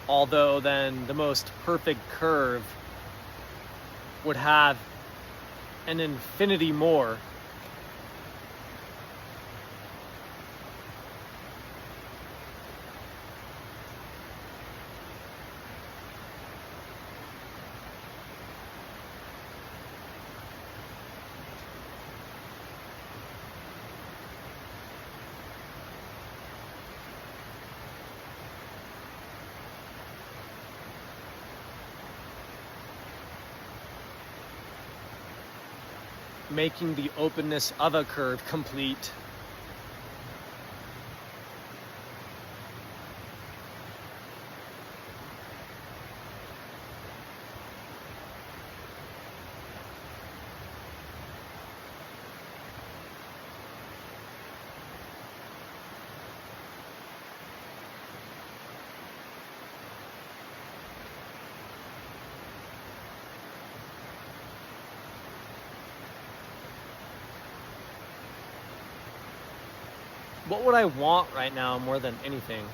although then the most perfect curve would have an infinity more. Making the openness of a curve complete. What would I want right now more than anything?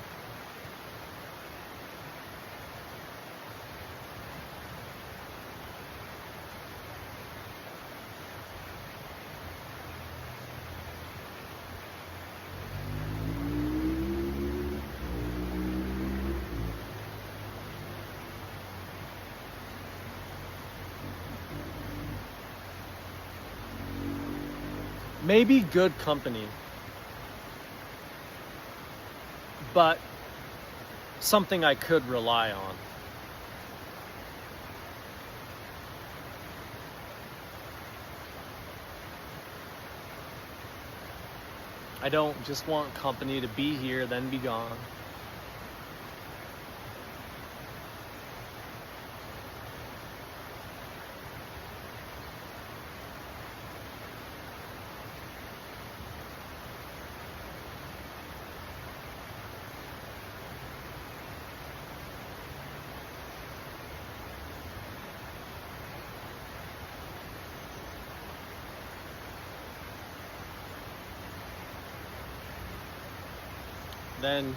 Maybe good company. But something I could rely on. I don't just want company to be here, then be gone. Then,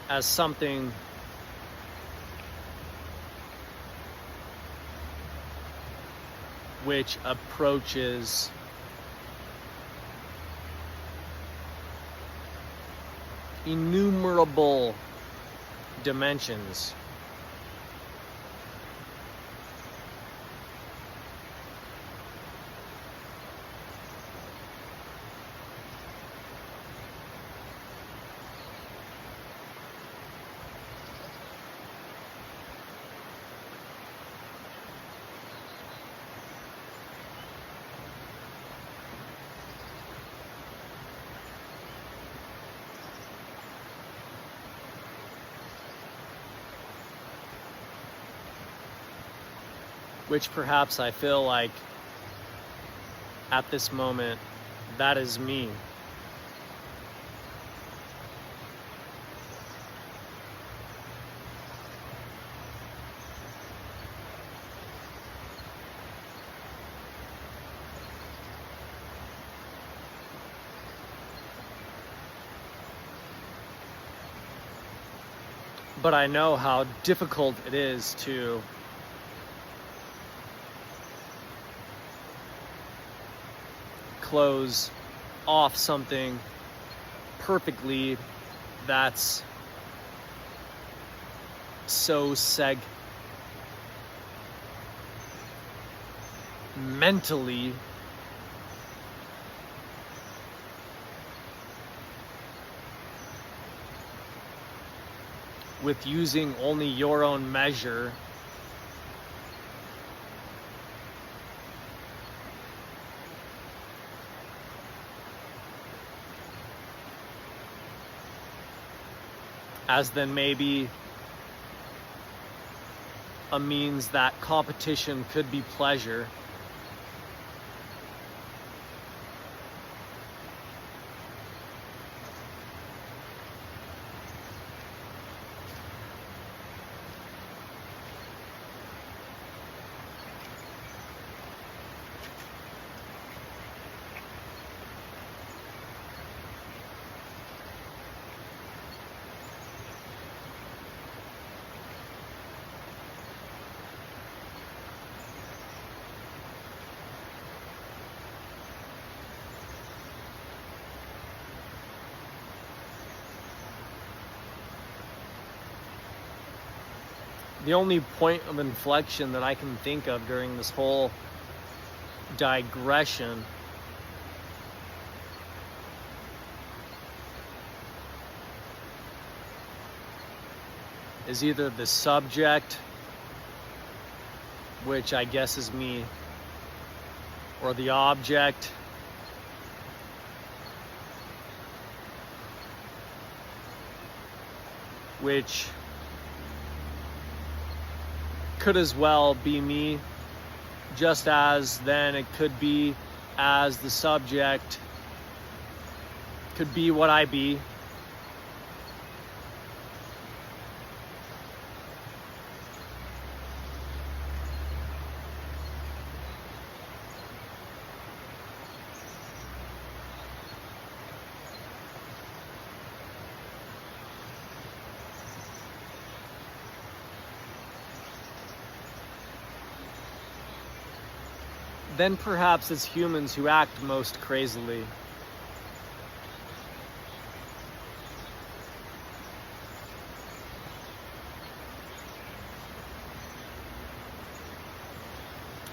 as something which approaches innumerable dimensions, which perhaps I feel like at this moment, that is me. But I know how difficult it is to close off something perfectly that's so mentally with using only your own measure as then maybe a means that competition could be pleasure. the only point of inflection that I can think of during this whole digression is either the subject, which I guess is me, or the object, which could as well be me, just as then it could be as the subject could be what I be. Then perhaps it's humans who act most crazily.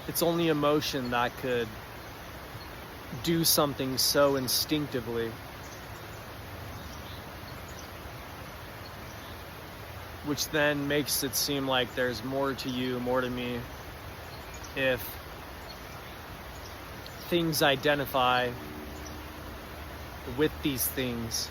It's only emotion that could do something so instinctively, which then makes it seem like there's more to you, more to me, if things identify with these things.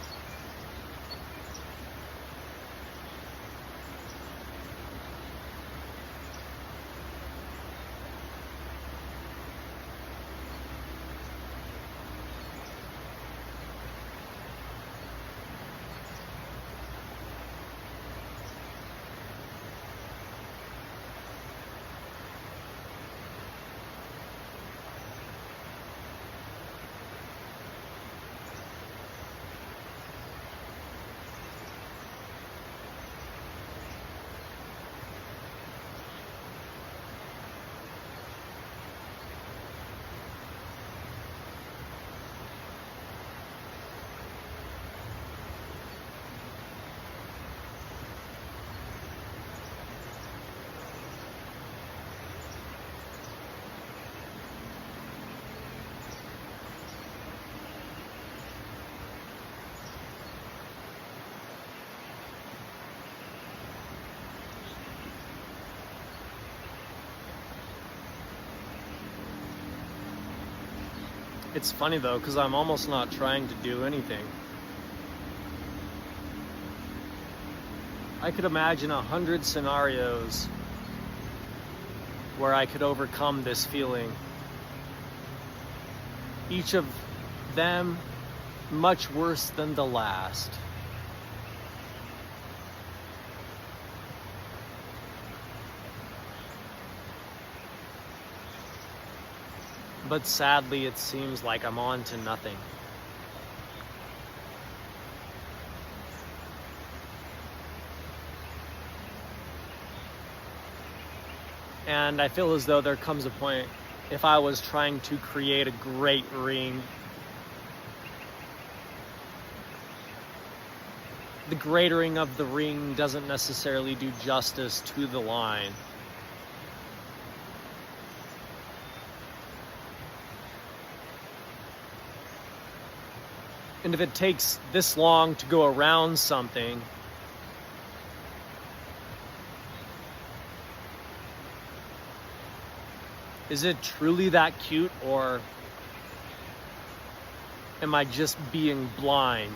It's funny though, because I'm almost not trying to do anything. I could imagine 100 scenarios where I could overcome this feeling. Each of them much worse than the last. But sadly, it seems like I'm on to nothing. And I feel as though there comes a point, if I was trying to create a great ring, the gratering of the ring doesn't necessarily do justice to the line. And if it takes this long to go around something, is it truly that cute, or am I just being blind?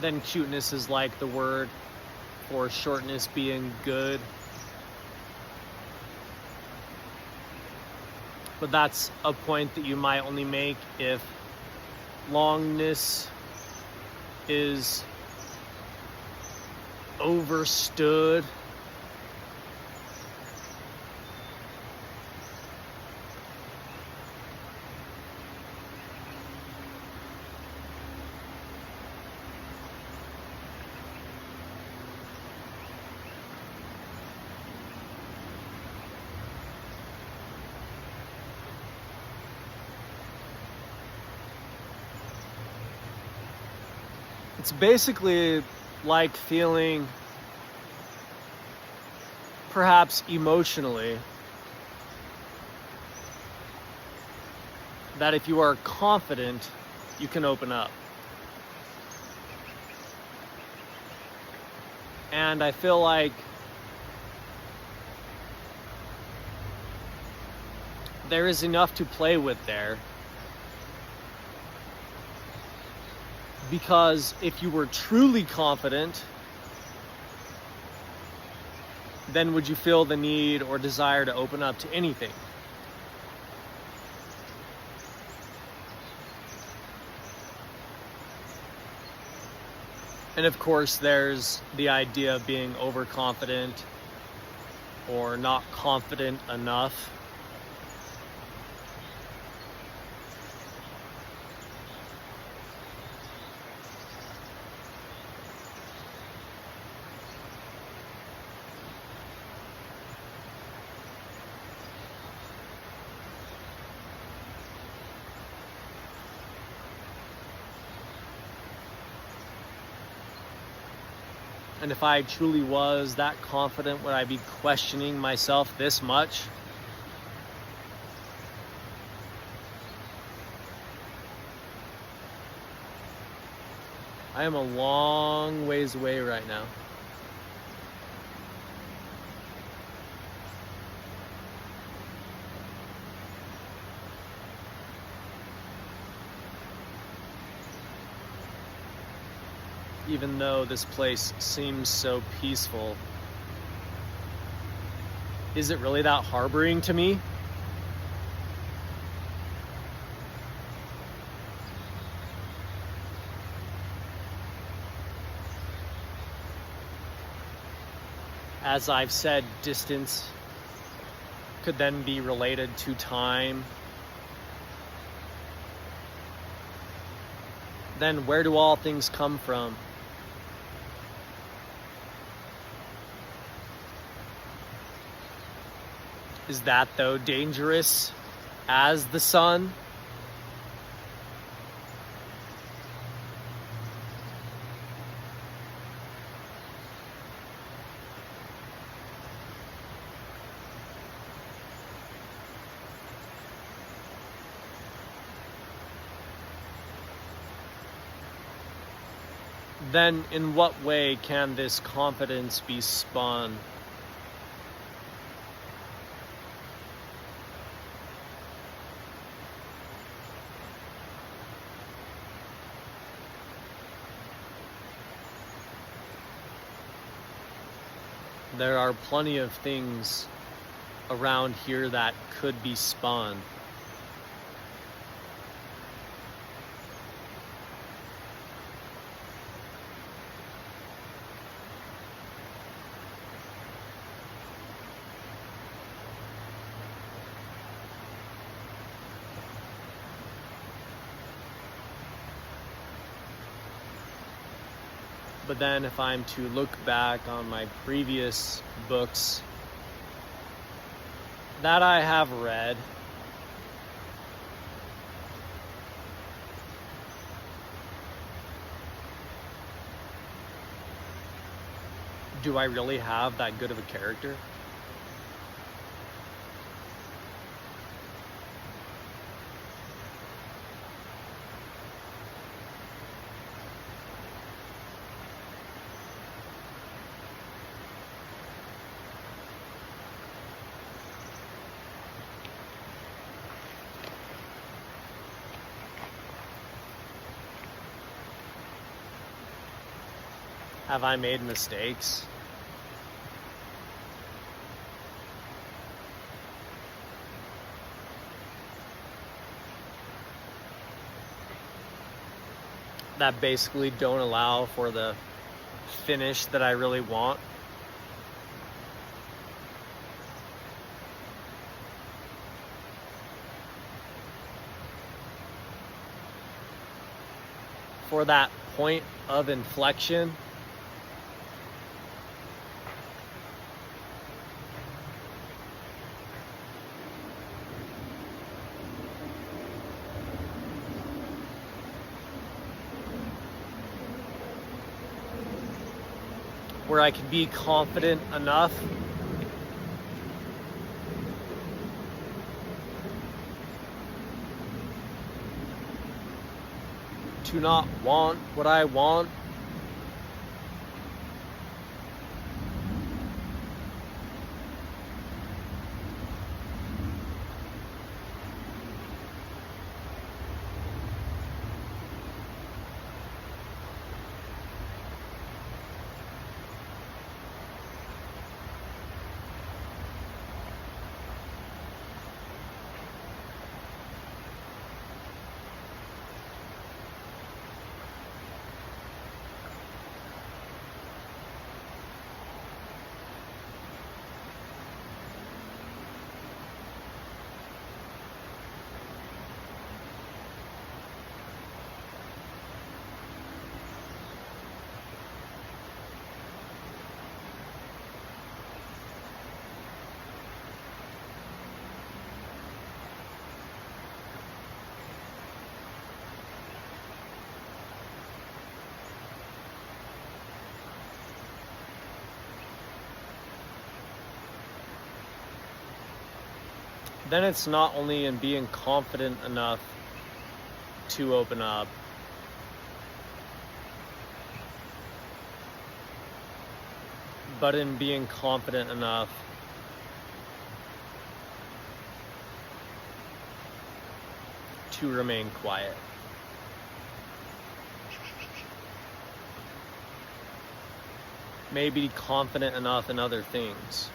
Then cuteness is like the word for shortness being good. But that's a point that you might only make if longness is overstood. It's basically like feeling, perhaps emotionally, that if you are confident, you can open up. And I feel like there is enough to play with there. Because if you were truly confident, then would you feel the need or desire to open up to anything? And of course, there's the idea of being overconfident or not confident enough. And if I truly was that confident, would I be questioning myself this much? I am a long ways away right now. Even though this place seems so peaceful, is it really that harboring to me? As I've said, distance could then be related to time. Then where do all things come from? Is that, though, dangerous as the sun? Then in what way can this confidence be spun? There are plenty of things around here that could be spun. But then if I'm to look back on my previous books that I have read, do I really have that good of a character? Have I made mistakes? That basically don't allow for the finish that I really want? For that point of inflection? where I can be confident enough to not want what I want, then it's not only in being confident enough to open up, but in being confident enough to remain quiet. Maybe confident enough in other things.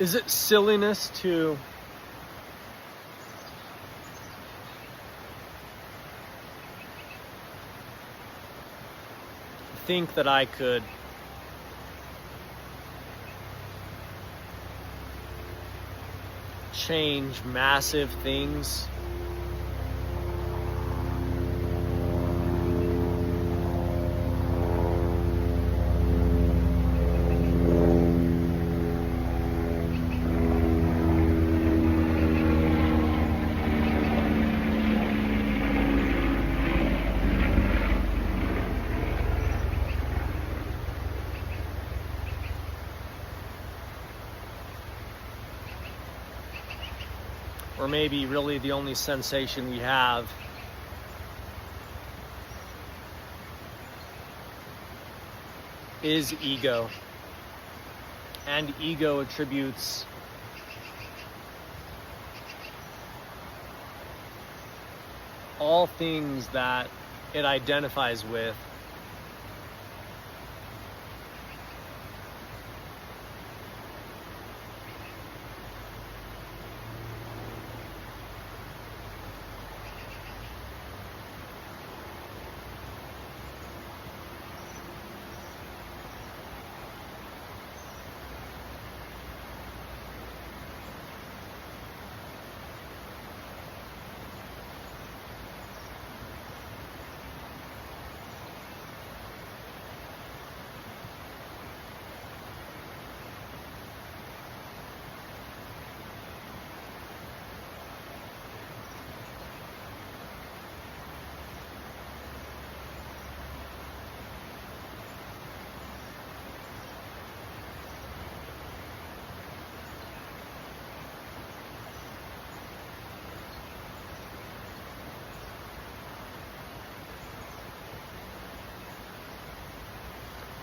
Is it silliness to think that I could change massive things or maybe really the only sensation we have is ego. And ego attributes all things that it identifies with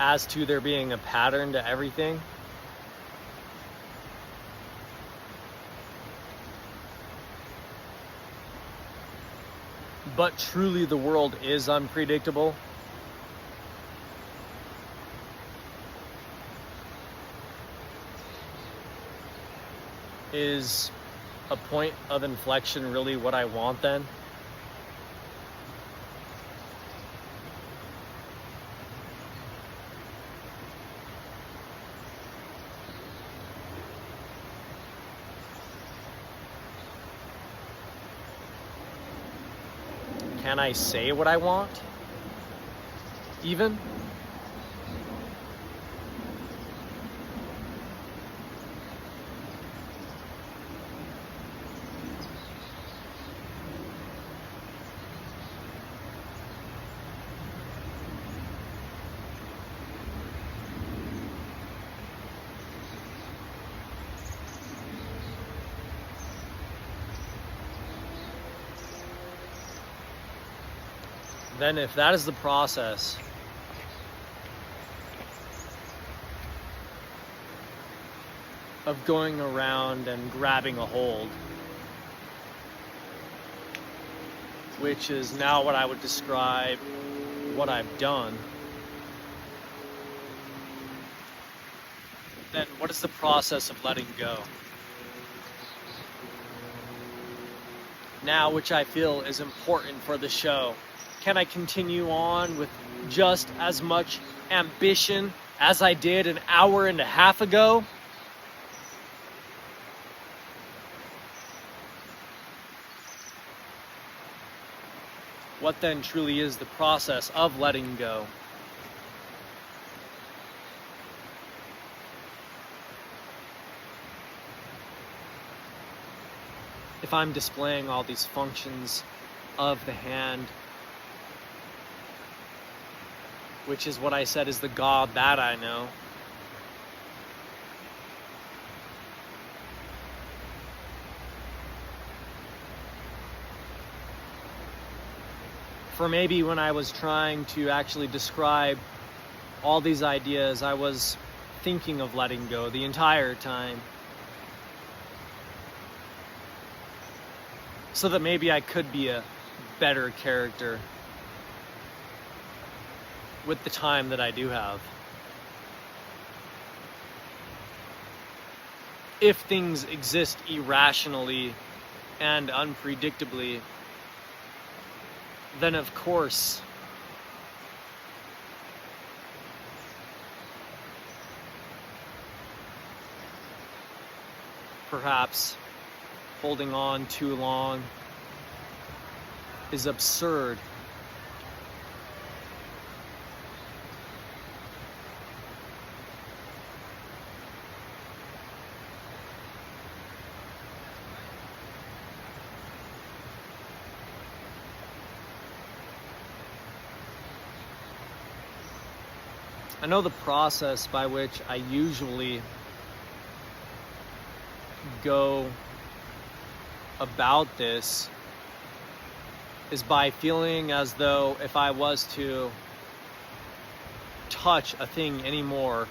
as to there being a pattern to everything. But truly the world is unpredictable. is a point of inflection really what I want then? Can I say what I want? Even? Then if that is the process of going around and grabbing a hold, which is now what I would describe what I've done, then what is the process of letting go? Now, which I feel is important for the show. Can I continue on with just as much ambition as I did an hour and a half ago? What then truly is the process of letting go? If I'm displaying all these functions of the hand, which is what I said is the God that I know, for maybe when I was trying to actually describe all these ideas, I was thinking of letting go the entire time, so that maybe I could be a better character with the time that I do have. If things exist irrationally and unpredictably, then of course perhaps holding on too long is absurd. I know the process by which I usually go about this is by feeling as though if I was to touch a thing anymore,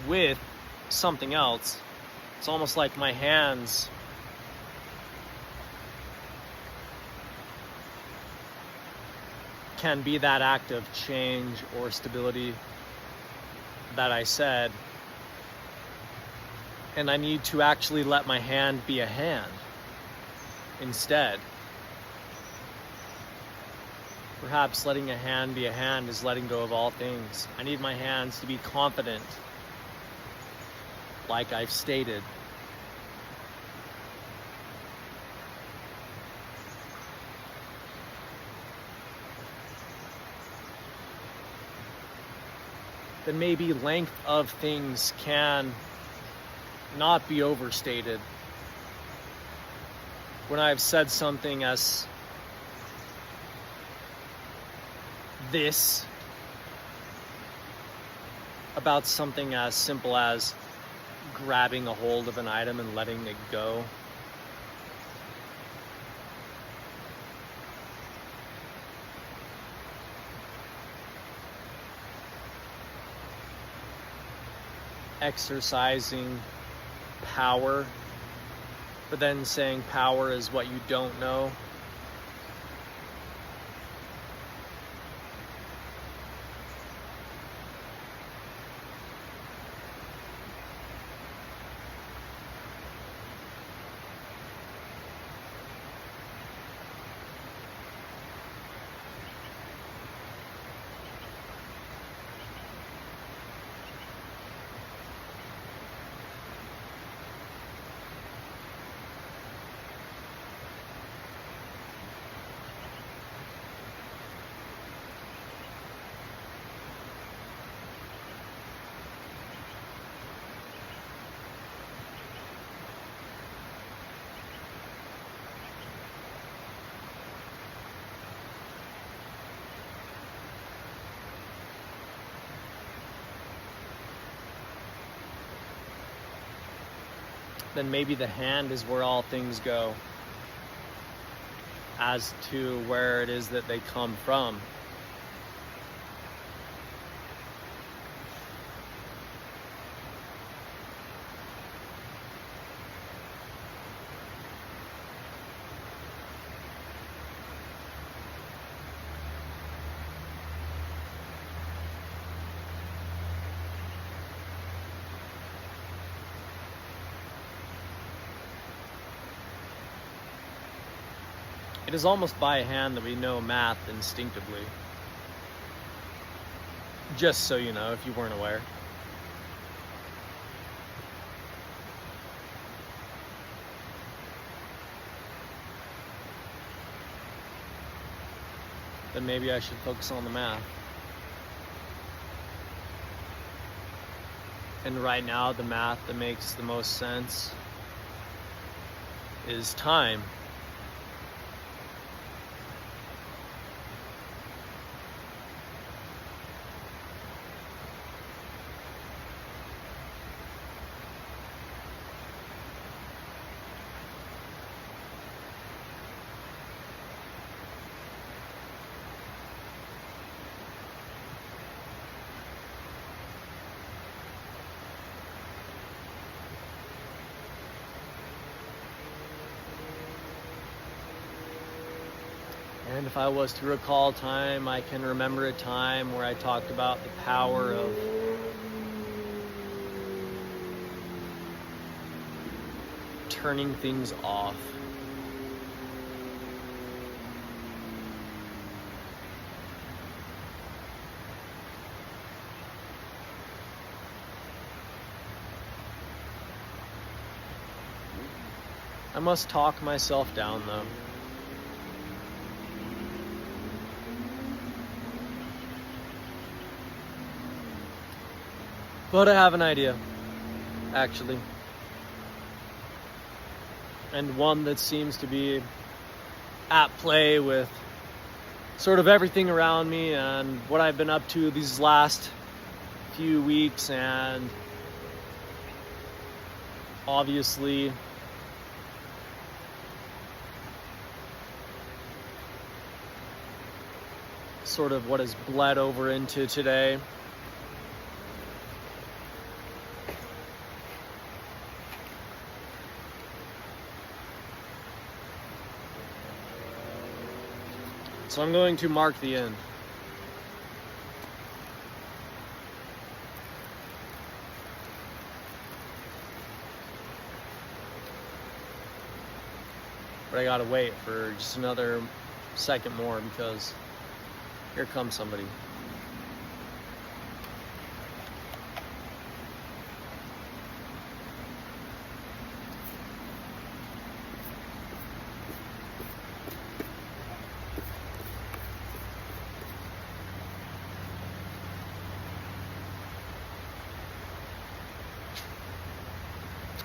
with something else, it's almost like my hands can be that act of change or stability that I said, and I need to actually let my hand be a hand instead. Perhaps letting a hand be a hand is letting go of all things. I need my hands to be confident, like I've stated. Then maybe length of things can not be overstated. When I've said something as this about something as simple as grabbing a hold of an item and letting it go, exercising power, but then saying power is what you don't know. then maybe the hand is where all things go as to where it is that they come from. It is almost by hand that we know math instinctively. Just so you know, if you weren't aware. Then maybe I should focus on the math. And right now, the math that makes the most sense is time. And if I was to recall time, I can remember a time where I talked about the power of turning things off. I must talk myself down, though. But I have an idea, actually. And one that seems to be at play with sort of everything around me and what I've been up to these last few weeks, and obviously sort of what has bled over into today. So I'm going to mark the end. But I gotta wait for just another second more because here comes somebody.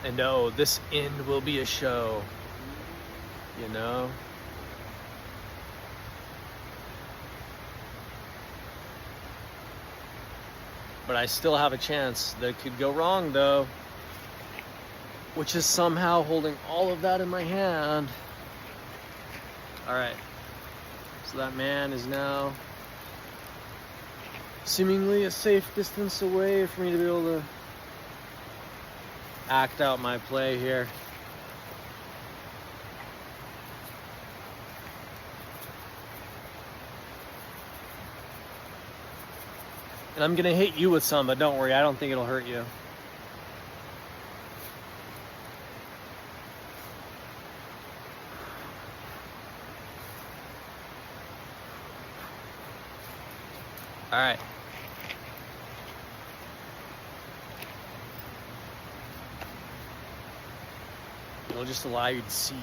And oh, this end will be a show, you know? But I still have a chance that it could go wrong, though, which is somehow holding all of that in my hand. All right, so that man is now seemingly a safe distance away for me to be able to act out my play here. And I'm gonna hit you with some, but don't worry, I don't think it'll hurt you. All right. It'll just allow you to see.